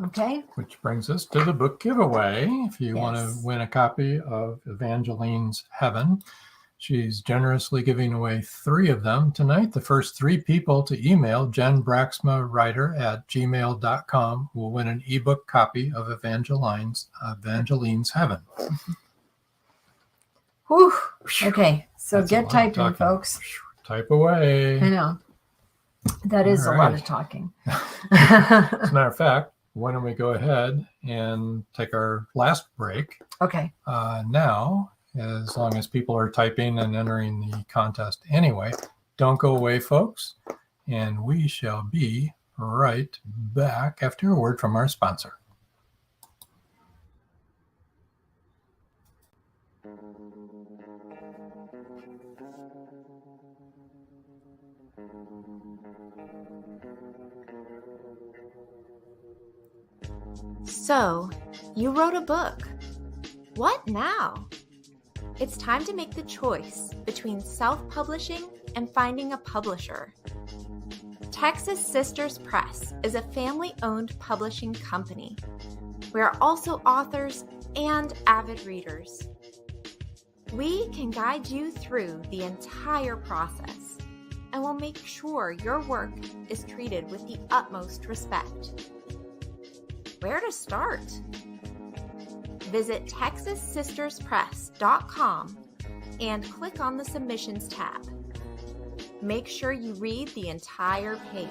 [SPEAKER 3] Okay.
[SPEAKER 2] Which brings us to the book giveaway. If you want to win a copy of Evangeline's Heaven, she's generously giving away 3 of them tonight. The first 3 people to email jenbraaksmawriter@gmail.com will win an ebook copy of Evangeline's Heaven.
[SPEAKER 3] Whew. Okay, so
[SPEAKER 2] That's
[SPEAKER 3] get typing, folks.
[SPEAKER 2] Type away.
[SPEAKER 3] I know. That is a lot of talking.
[SPEAKER 2] As a matter of fact, why don't we go ahead and take our last break?
[SPEAKER 3] Okay.
[SPEAKER 2] Now, as long as people are typing and entering the contest anyway, don't go away, folks. And we shall be right back after a word from our sponsor.
[SPEAKER 1] So, you wrote a book. What now? It's time to make the choice between self-publishing and finding a publisher. Texas Sisters Press is a family-owned publishing company. We are also authors and avid readers. We can guide you through the entire process and will make sure your work is treated with the utmost respect. Where to start? Visit TexasSistersPress.com and click on the Submissions tab. Make sure you read the entire page.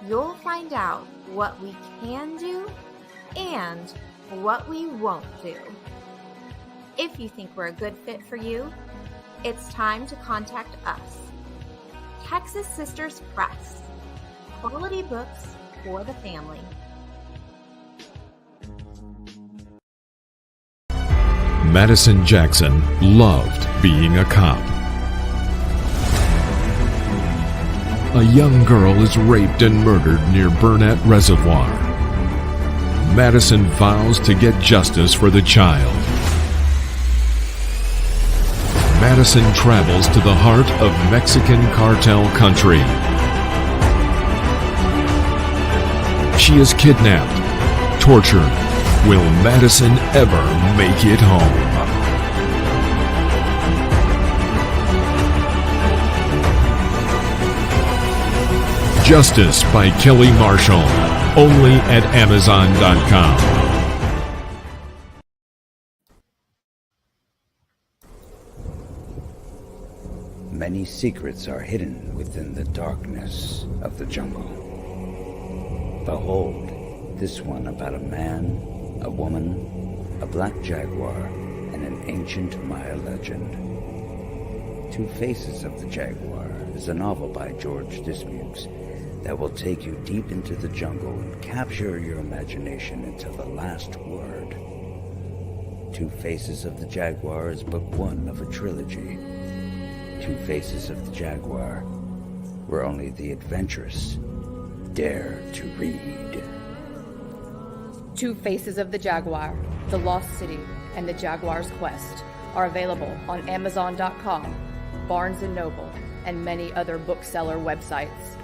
[SPEAKER 1] You'll find out what we can do and what we won't do. If you think we're a good fit for you,
[SPEAKER 9] it's time to contact us. Texas Sisters Press. Quality books for the family.
[SPEAKER 10] Madison Jackson loved being a cop. A young girl is raped and murdered near Burnett Reservoir. Madison vows to get justice for the child. Madison travels to the heart of Mexican cartel country. She is kidnapped, tortured. Will Madison ever make it home? Justice by Kelly Marshall, only at Amazon.com.
[SPEAKER 5] Many secrets are hidden within the darkness of the jungle. Behold, this one about a man, a woman, a black jaguar, and an ancient Maya legend. Two Faces of the Jaguar is a novel by George Dismukes that will take you deep into the jungle and capture your imagination until the last word. Two Faces of the Jaguar is book one of a trilogy. Two Faces of the Jaguar, where only the adventurous dare to read.
[SPEAKER 6] Two Faces of the Jaguar, The Lost City, and The Jaguar's Quest are available on Amazon.com, Barnes & Noble, and many other bookseller websites.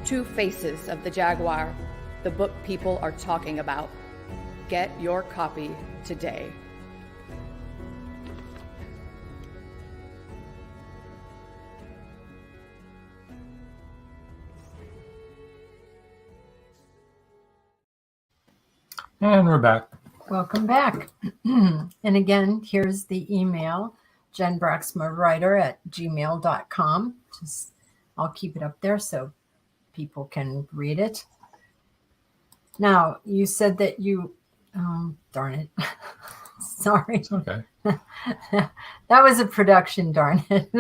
[SPEAKER 6] Two Faces of the Jaguar, the book people are talking about. Get your copy today.
[SPEAKER 2] And we're back.
[SPEAKER 3] Welcome back. And again, here's the email, jenbraaksmawriter@gmail.com. I'll keep it up there so people can read it. Now, you said that you, darn it. Sorry.
[SPEAKER 2] It's okay.
[SPEAKER 3] That was a production, darn it.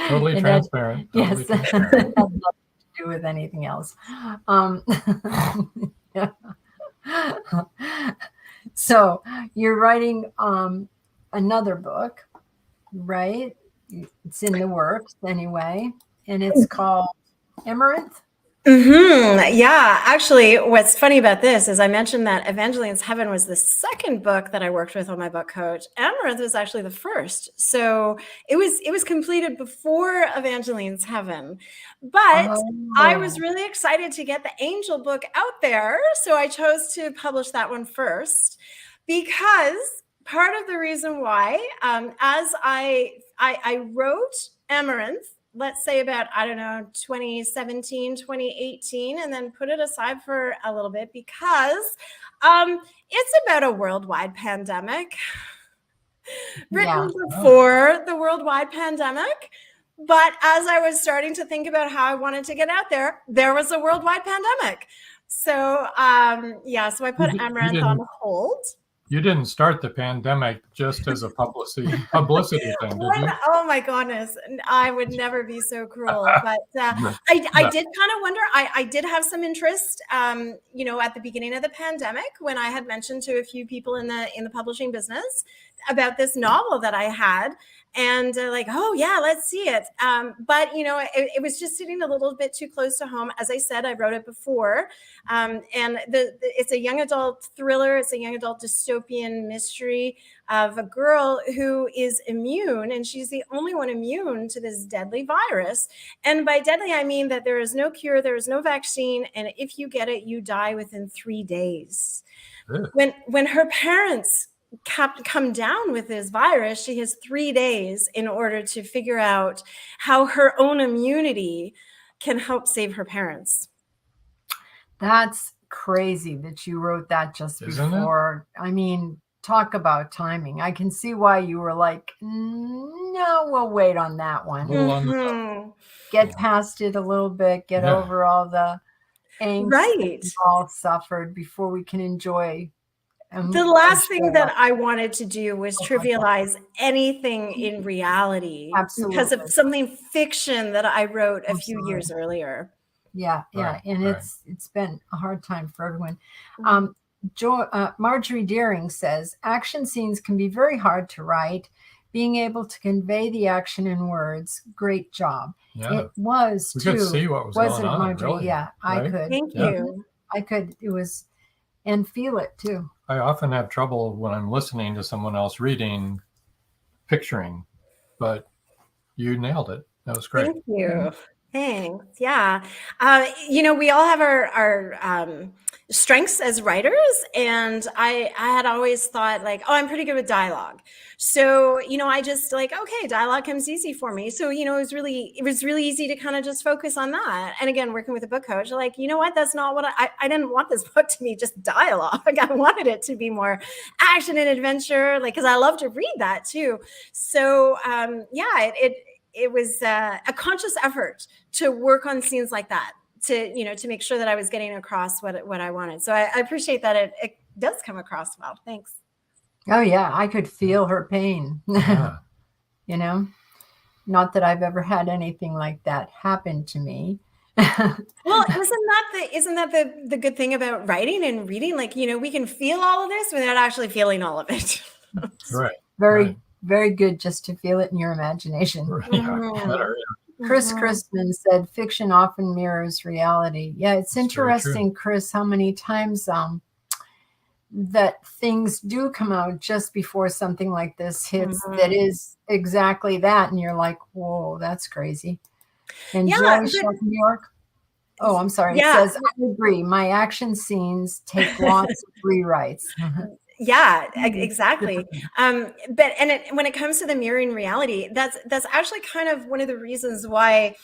[SPEAKER 2] Totally transparent.
[SPEAKER 3] Yes.
[SPEAKER 2] Transparent.
[SPEAKER 3] Had nothing to do with anything else. Yeah. So you're writing another book, right? It's in the works anyway, and it's called Amaranth.
[SPEAKER 8] Yeah, actually, what's funny about this is I mentioned that Evangeline's Heaven was the second book that I worked with on my book coach. Amaranth was actually the first, so it was completed before Evangeline's Heaven. But I was really excited to get the Angel book out there, so I chose to publish that one first because part of the reason why, as I wrote Amaranth, let's say about, 2017, 2018, and then put it aside for a little bit because it's about a worldwide pandemic written before the worldwide pandemic. But as I was starting to think about how I wanted to get out there, there was a worldwide pandemic. So, so I put Amaranth on hold.
[SPEAKER 2] You didn't start the pandemic just as a publicity thing, did you?
[SPEAKER 8] Oh my goodness. I would never be so cruel. But I did kind of wonder, I did have some interest, at the beginning of the pandemic when I had mentioned to a few people in the publishing business about this novel that I had. And oh yeah, let's see it. But it was just sitting a little bit too close to home. As I said, I wrote it before. And it's a young adult thriller. It's a young adult dystopian mystery of a girl who is immune, and she's the only one immune to this deadly virus. And by deadly, I mean that there is no cure, there is no vaccine, and if you get it, you die within 3 days. When her parents come down with this virus, she has 3 days in order to figure out how her own immunity can help save her parents.
[SPEAKER 3] That's crazy that you wrote that just before. I mean, talk about timing. I can see why you were like, no, we'll wait on that one. Get past it a little bit, get over all the angst that we all suffered before we can enjoy
[SPEAKER 8] The last thing that I wanted to do was trivialize anything in reality because of something fiction that I wrote a few years earlier.
[SPEAKER 3] Yeah. And it's been a hard time for everyone. Marjorie Deering says, action scenes can be very hard to write. Being able to convey the action in words, great job.
[SPEAKER 2] Yeah.
[SPEAKER 3] It was
[SPEAKER 2] we
[SPEAKER 3] too.
[SPEAKER 2] could see what was
[SPEAKER 3] wasn't
[SPEAKER 2] going on,
[SPEAKER 3] Marjorie?
[SPEAKER 2] really,
[SPEAKER 3] Yeah, I could.
[SPEAKER 8] Thank you.
[SPEAKER 3] I could. It was, and feel it too.
[SPEAKER 2] I often have trouble when I'm listening to someone else reading, picturing, but you nailed it. That was great.
[SPEAKER 8] Thank you. Thanks. Yeah. We all have our strengths as writers. And I had always thought like, oh, I'm pretty good with dialogue. So, I just like, okay, dialogue comes easy for me. So, it was really easy to kind of just focus on that. And again, working with a book coach, like, you know what, that's not what I didn't want this book to be just dialogue. I wanted it to be more action and adventure, like, cause I love to read that too. So, it was a conscious effort to work on scenes like that, to make sure that I was getting across what I wanted. So I appreciate that it does come across well. Thanks.
[SPEAKER 3] Oh yeah, I could feel her pain.
[SPEAKER 2] Yeah.
[SPEAKER 3] Not that I've ever had anything like that happen to me.
[SPEAKER 8] Well, isn't that the good thing about writing and reading? Like, we can feel all of this without actually feeling all of it.
[SPEAKER 2] Right.
[SPEAKER 3] Very good just to feel it in your imagination.
[SPEAKER 2] Better.
[SPEAKER 3] Chris Christman said, fiction often mirrors reality. Yeah, it's interesting, Chris, how many times that things do come out just before something like this hits that is exactly that. And you're like, whoa, that's crazy. And Joey Sharp, New York. Oh, I'm sorry.
[SPEAKER 8] Yeah.
[SPEAKER 3] It says, I agree. My action scenes take lots of rewrites.
[SPEAKER 8] Yeah, exactly. When it comes to the mirroring reality, that's actually kind of one of the reasons why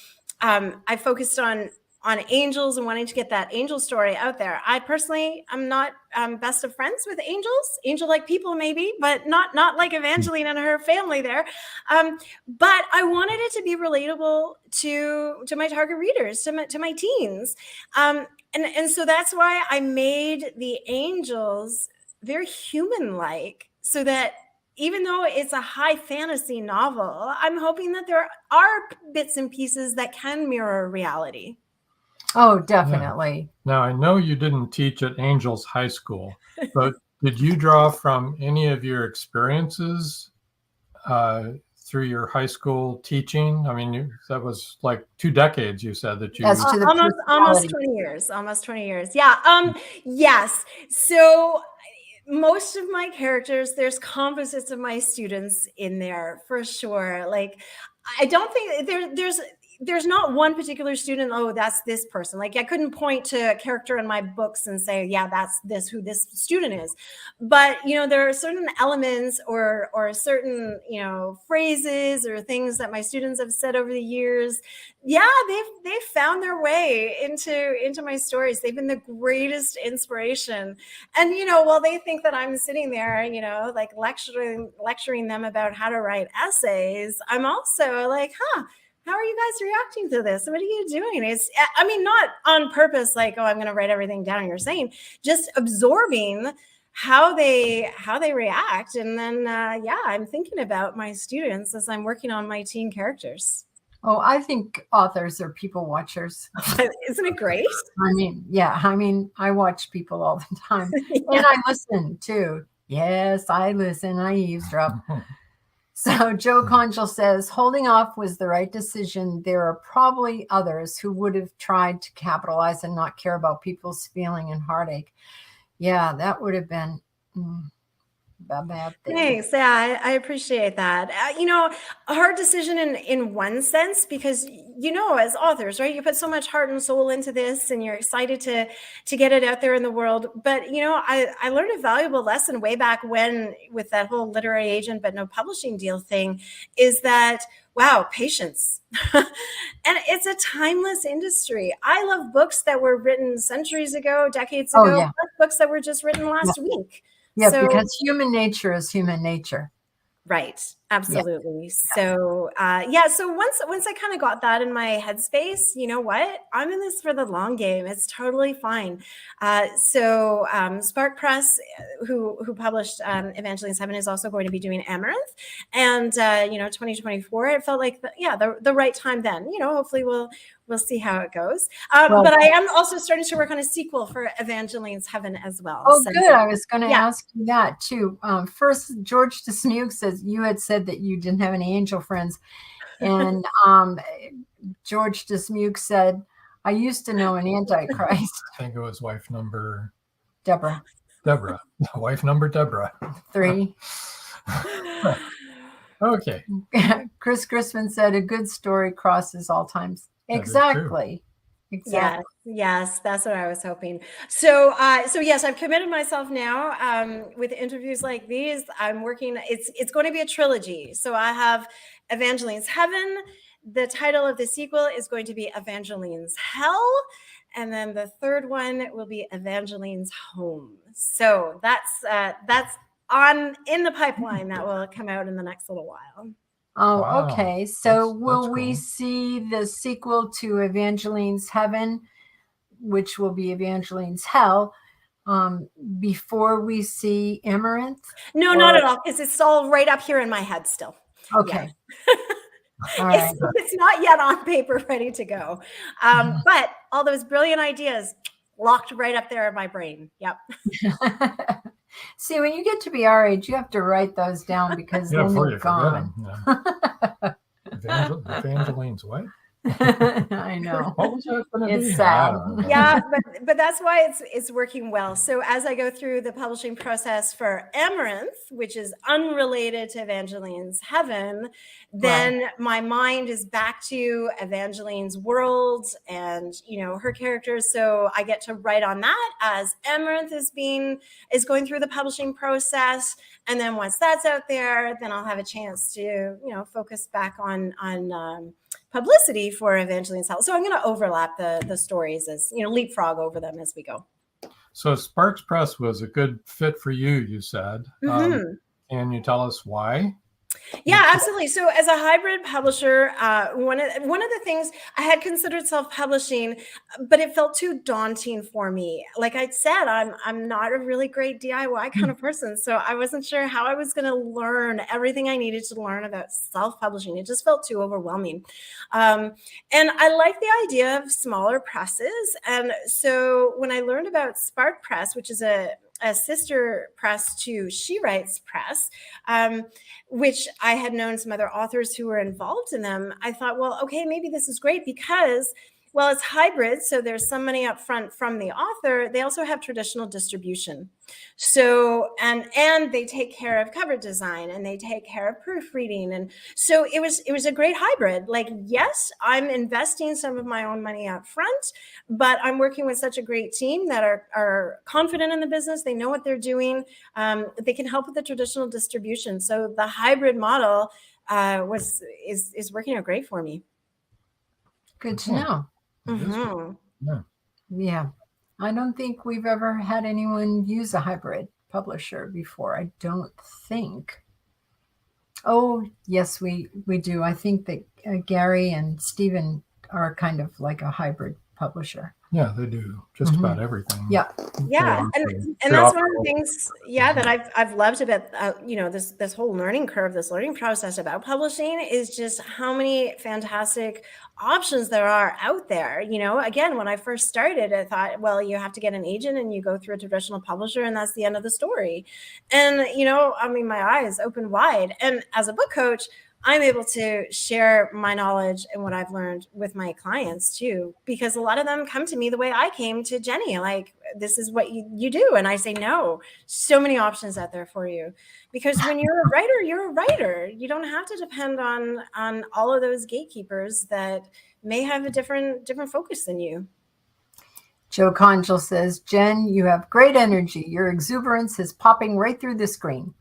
[SPEAKER 8] I focused on angels and wanting to get that angel story out there. I personally am not best of friends with angel-like people maybe, but not like Evangeline and her family there. But I wanted it to be relatable to my target readers, to my teens. And so that's why I made the angels very human-like, so that even though it's a high fantasy novel, I'm hoping that there are bits and pieces that can mirror reality.
[SPEAKER 3] Oh, definitely.
[SPEAKER 2] Yeah. Now, I know you didn't teach at Angels High School, but did you draw from any of your experiences through your high school teaching? I mean, that was like 2 decades, you said that you...
[SPEAKER 8] Almost 20 years. Yeah. Yes. So most of my characters, there's composites of my students in there for sure. Like, I don't think there's not one particular student, oh, that's this person. Like, I couldn't point to a character in my books and say, yeah, that's who this student is. But, there are certain elements or certain, phrases or things that my students have said over the years. Yeah, they've found their way into my stories. They've been the greatest inspiration. And, while they think that I'm sitting there, like lecturing them about how to write essays, I'm also like, how are you guys reacting to this? What are you doing? Not on purpose, like, oh, I'm going to write everything down you're saying, just absorbing how they react. And then, I'm thinking about my students as I'm working on my teen characters.
[SPEAKER 3] Oh, I think authors are people watchers.
[SPEAKER 8] Isn't it great?
[SPEAKER 3] I watch people all the time. And I listen too. Yes, I listen. I eavesdrop. So Joe Conchel says, holding off was the right decision. There are probably others who would have tried to capitalize and not care about people's feeling and heartache. Yeah, that would have been a bad thing.
[SPEAKER 8] Thanks. Yeah, I appreciate that. A hard decision in one sense, because, as authors, right, you put so much heart and soul into this and you're excited to get it out there in the world. But, I learned a valuable lesson way back when with that whole literary agent, but no publishing deal thing, is that, wow, patience. And it's a timeless industry. I love books that were written centuries ago, decades ago, plus books that were just written last week.
[SPEAKER 3] Yeah, because human nature is human nature.
[SPEAKER 8] Right. Absolutely. So, so once I kind of got that in my headspace, you know what? I'm in this for the long game. It's totally fine. Spark Press, who published Evangeline's Heaven, is also going to be doing Amaranth, and 2024. It felt like the right time then. Hopefully we'll see how it goes. But I am also starting to work on a sequel for Evangeline's Heaven as well.
[SPEAKER 3] Oh, so, good. I was going to ask you that too. First, George DeSmuke says you had said that you didn't have any angel friends. And George DeSmuke said, I used to know an Antichrist.
[SPEAKER 2] I think it was wife number...
[SPEAKER 3] Deborah.
[SPEAKER 2] Wife number Deborah.
[SPEAKER 3] 3.
[SPEAKER 2] Okay.
[SPEAKER 3] Chris Grisman said, a good story crosses all times. Exactly.
[SPEAKER 8] Yes, that's what I was hoping. So yes, I've committed myself now with interviews like these. I'm working. It's going to be a trilogy. So I have Evangeline's Heaven. The title of the sequel is going to be Evangeline's Hell, and then the third one will be Evangeline's Home. So that's in the pipeline. That will come out in the next little while.
[SPEAKER 3] Oh, wow. Okay. So will we see the sequel to Evangeline's Heaven, which will be Evangeline's Hell, before we see Amaranth?
[SPEAKER 8] No, not at all, because it's all right up here in my head still.
[SPEAKER 3] Okay. All right.
[SPEAKER 8] It's not yet on paper ready to go. But all those brilliant ideas locked right up there in my brain. Yep.
[SPEAKER 3] See, when you get to be our age, you have to write those down because then they're gone.
[SPEAKER 2] Evangeline's what?
[SPEAKER 3] I know.
[SPEAKER 2] What was that going to be?
[SPEAKER 3] It's sad.
[SPEAKER 8] Yeah, but that's why it's working well. So as I go through the publishing process for Amaranth, which is unrelated to Evangeline's Heaven, then my mind is back to Evangeline's world and her characters. So I get to write on that as Amaranth is going through the publishing process. And then once that's out there, then I'll have a chance to focus back on publicity for Evangeline's Hell. So I'm going to overlap the stories as leapfrog over them as we go.
[SPEAKER 2] So Sparks Press was a good fit for you said. Can you tell us why?
[SPEAKER 8] Yeah, absolutely. So as a hybrid publisher, one of the things I had considered self-publishing, but it felt too daunting for me. Like I said, I'm not a really great DIY kind of person. So I wasn't sure how I was going to learn everything I needed to learn about self-publishing. It just felt too overwhelming. And I like the idea of smaller presses. And so when I learned about Spark Press, which is a sister press to She Writes Press, which I had known some other authors who were involved in them, I thought, well, okay, maybe this is great because, well, it's hybrid. So there's some money up front from the author. They also have traditional distribution. So, and they take care of cover design and they take care of proofreading. And so it was a great hybrid. Like, yes, I'm investing some of my own money up front, but I'm working with such a great team that are confident in the business. They know what they're doing. They can help with the traditional distribution. So the hybrid model is working out great for me.
[SPEAKER 3] Good to know.
[SPEAKER 8] Mm-hmm.
[SPEAKER 3] Yeah. I don't think we've ever had anyone use a hybrid publisher before. I don't think. Oh, yes, we do. I think that Gary and Stephen are kind of like a hybrid publisher.
[SPEAKER 2] Yeah, they do just about everything.
[SPEAKER 3] Yeah.
[SPEAKER 8] Yeah. And that's one of the things, that I've loved about, this whole learning curve, this learning process about publishing is just how many fantastic options there are out there. Again, when I first started, I thought, well, you have to get an agent and you go through a traditional publisher and that's the end of the story. And, my eyes opened wide. And as a book coach, I'm able to share my knowledge and what I've learned with my clients too, because a lot of them come to me the way I came to Jenny, like, this is what you do. And I say, no, so many options out there for you, because when you're a writer, you're a writer. You don't have to depend on all of those gatekeepers that may have a different focus than you.
[SPEAKER 3] Joe Conjal says, Jen, you have great energy. Your exuberance is popping right through the screen.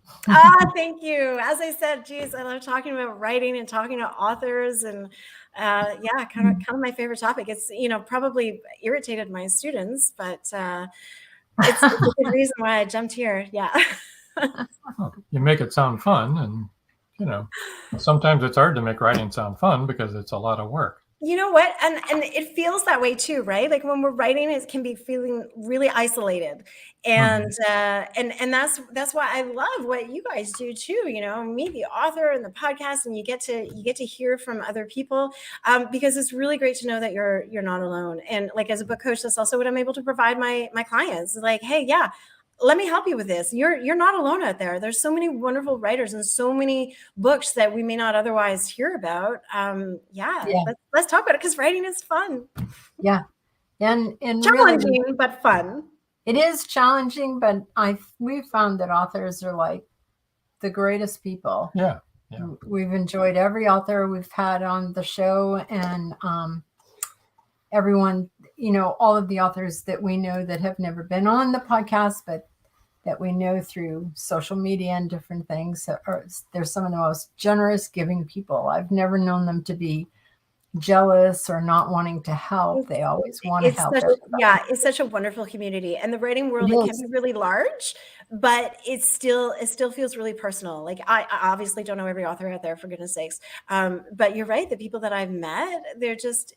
[SPEAKER 8] Thank you. As I said, geez, I love talking about writing and talking to authors, and kind of my favorite topic. It's probably irritated my students, but it's a good reason why I jumped here. Yeah.
[SPEAKER 2] You make it sound fun, and you know, sometimes it's hard to make writing sound fun because it's a lot of work.
[SPEAKER 8] You know what? And it feels that way too, right? Like when we're writing, it can be feeling really isolated. And and that's why I love what you guys do too. You know, me, the author, and the podcast, and you get to hear from other people, because it's really great to know that you're not alone. And like as a book coach, that's also what I'm able to provide my clients. Like, hey, yeah, let me help you with this. You're not alone out there. There's so many wonderful writers and so many books that we may not otherwise hear about. Let's talk about it, because writing is fun.
[SPEAKER 3] Yeah. And
[SPEAKER 8] challenging, really, but fun.
[SPEAKER 3] It is challenging, but we've found that authors are like the greatest people.
[SPEAKER 2] Yeah.
[SPEAKER 3] We've enjoyed every author we've had on the show, and everyone, you know, all of the authors that we know that have never been on the podcast, but that we know through social media and different things. They're some of the most generous, giving people. I've never known them to be jealous or not wanting to help. They always want to help.
[SPEAKER 8] It's such a wonderful community, and the writing world, it can be really large, but it still feels really personal. Like I obviously don't know every author out there, for goodness sakes, but you're right. The people that I've met, they're just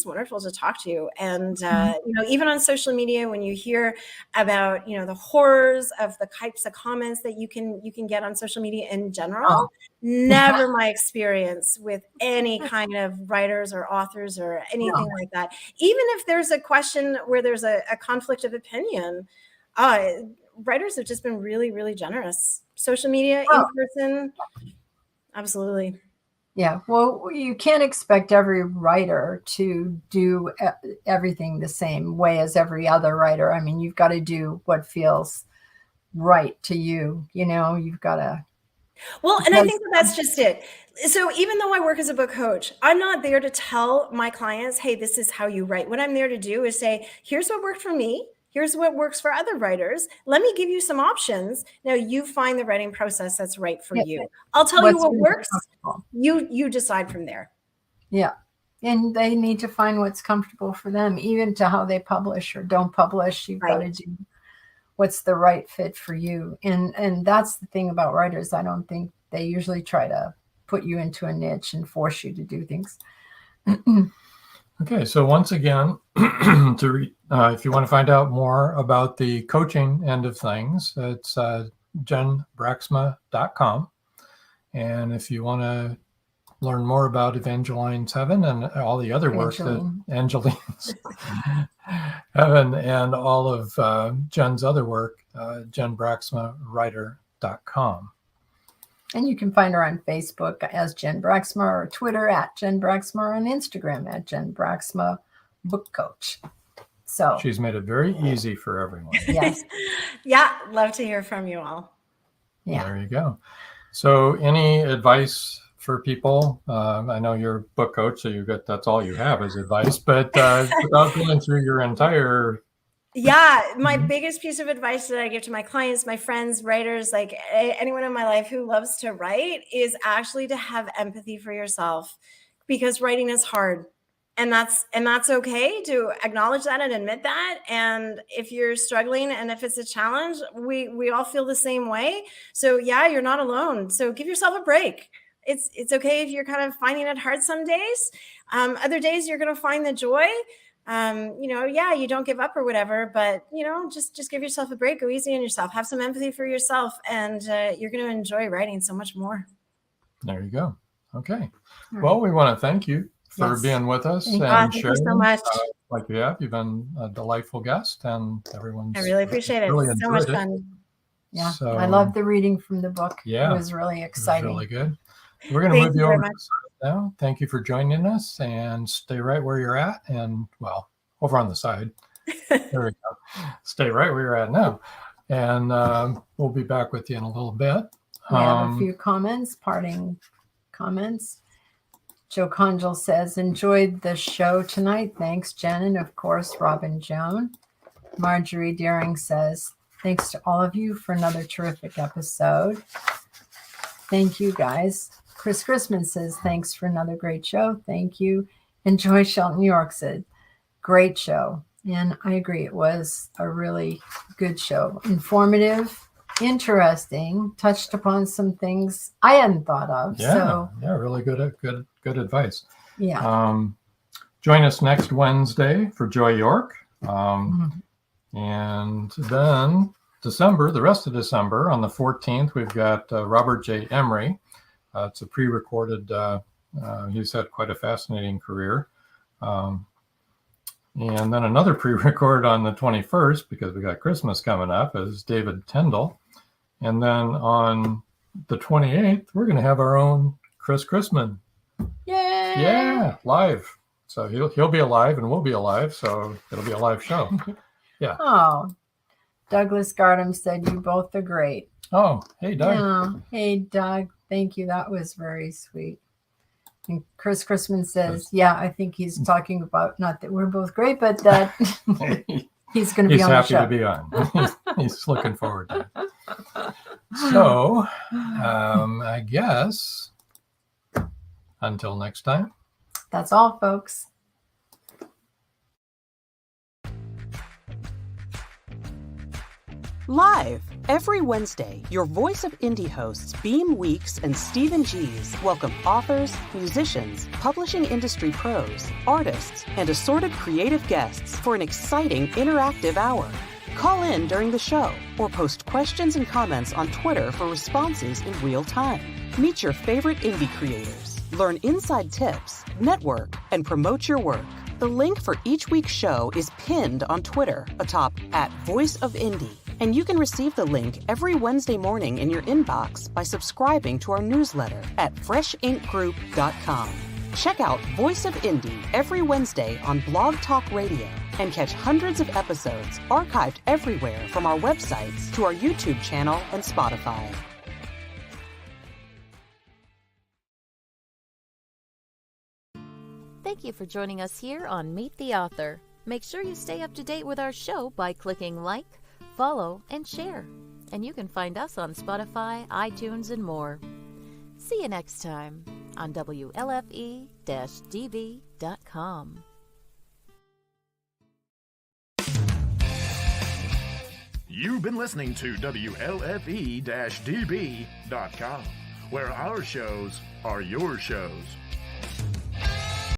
[SPEAKER 8] wonderful to talk to. And you know, even on social media, when you hear about, you know, the horrors of the types of comments that you can get on social media in general, never my experience with any kind of writers or authors or anything like that. Even if there's a question where there's a conflict of opinion, writers have just been really, really generous. Social media, in person, absolutely.
[SPEAKER 3] Yeah, well, you can't expect every writer to do everything the same way as every other writer. I mean, you've got to do what feels right to you. You know, you've got to.
[SPEAKER 8] Well, and I think that's just it. So even though I work as a book coach, I'm not there to tell my clients, hey, this is how you write. What I'm there to do is say, here's what worked for me. Here's what works for other writers. Let me give you some options. Now you find the writing process that's right for you. I'll tell you what works. You decide from there.
[SPEAKER 3] Yeah. And they need to find what's comfortable for them, even to how they publish or don't publish. You've got to do what's the right fit for you. And that's the thing about writers. I don't think they usually try to put you into a niche and force you to do things.
[SPEAKER 2] Okay, so once again, if you want to find out more about the coaching end of things, it's jenbraaksma.com. And if you want to learn more about Evangeline's Heaven and all the other work that Angeline's Heaven and all of Jen's other work, jenbraaksmawriter.com.
[SPEAKER 3] And you can find her on Facebook as Jen Braaksma, or Twitter at Jen Braaksma, or on Instagram at Jen Braaksma Book Coach. So
[SPEAKER 2] she's made it very easy for everyone.
[SPEAKER 3] Yes.
[SPEAKER 8] Yeah, love to hear from you all.
[SPEAKER 3] Yeah.
[SPEAKER 2] There you go. So any advice for people? I know you're a book coach, so that's all you have is advice, but without going through your entire...
[SPEAKER 8] Yeah, my biggest piece of advice that I give to my clients, my friends, writers, like anyone in my life who loves to write, is actually to have empathy for yourself, because writing is hard. And that's okay to acknowledge that and admit that. And if you're struggling and if it's a challenge, we all feel the same way. So yeah, you're not alone. So give yourself a break. It's okay if you're kind of finding it hard some days. Other days you're going to find the joy. You know, yeah, you don't give up or whatever, but you know, just give yourself a break, go easy on yourself, have some empathy for yourself, and you're going to enjoy writing so much more.
[SPEAKER 2] There you go. Okay. Well, we want to thank you for being with us and
[SPEAKER 8] thank
[SPEAKER 2] sharing
[SPEAKER 8] you so much.
[SPEAKER 2] Like you have. You've been a delightful guest, and everyone's.
[SPEAKER 8] I really appreciate it.
[SPEAKER 2] Really
[SPEAKER 8] so much fun.
[SPEAKER 3] Yeah,
[SPEAKER 2] so,
[SPEAKER 3] I love the reading from the book.
[SPEAKER 2] Yeah,
[SPEAKER 3] it was really exciting.
[SPEAKER 2] Really good. We're going to move you over now. Thank you for joining us, and stay right where you're at, and well, over on the side. There we go. Stay right where you're at now, and we'll be back with you in a little bit.
[SPEAKER 3] We have a few comments, parting comments. Joe Conjal says, enjoyed the show tonight. Thanks, Jen, and of course, Robin Joan. Marjorie Deering says, thanks to all of you for another terrific episode. Thank you, guys. Chris Chrisman says, thanks for another great show. Thank you. And Joy Shelton New York said, great show. And I agree. It was a really good show. Informative, interesting. Touched upon some things I hadn't thought of.
[SPEAKER 2] Yeah, really good advice.
[SPEAKER 3] Yeah.
[SPEAKER 2] Join us next Wednesday for Joy York. And then the rest of December, on the 14th, we've got Robert J. Emery. It's a pre-recorded, he's had quite a fascinating career. And then another pre-record on the 21st, because we got Christmas coming up, is David Tyndall. And then on the 28th, we're going to have our own Chris Chrisman.
[SPEAKER 3] Yay!
[SPEAKER 2] Yeah, live. So he'll be alive and we'll be alive. So it'll be a live show. Yeah.
[SPEAKER 3] Oh, Douglas Gardam said you both are great.
[SPEAKER 2] Oh, hey, Doug.
[SPEAKER 3] Yeah. Hey, Doug. Thank you. That was very sweet. And Chris Chrisman says, yeah, I think he's talking about not that we're both great, but that he's going to be on the show.
[SPEAKER 2] He's happy to be on. He's looking forward to it. So, I guess until next time.
[SPEAKER 3] That's all, folks.
[SPEAKER 11] Live every Wednesday, your Voice of Indie hosts Beam Weeks and Stephen G's welcome authors, musicians, publishing industry pros, artists, and assorted creative guests for an exciting interactive hour. Call in during the show or post questions and comments on Twitter for responses in real time. Meet your favorite indie creators. Learn inside tips, network, and promote your work. The link for each week's show is pinned on Twitter atop @VoiceOfIndie. And you can receive the link every Wednesday morning in your inbox by subscribing to our newsletter at freshinkgroup.com. Check out Voice of Indie every Wednesday on Blog Talk Radio and catch hundreds of episodes archived everywhere from our websites to our YouTube channel and Spotify.
[SPEAKER 1] Thank you for joining us here on Meet the Author. Make sure you stay up to date with our show by clicking like, follow, and share. And you can find us on Spotify, iTunes, and more. See you next time on WLFE-DB.com.
[SPEAKER 12] You've been listening to WLFE-DB.com, where our shows are your shows.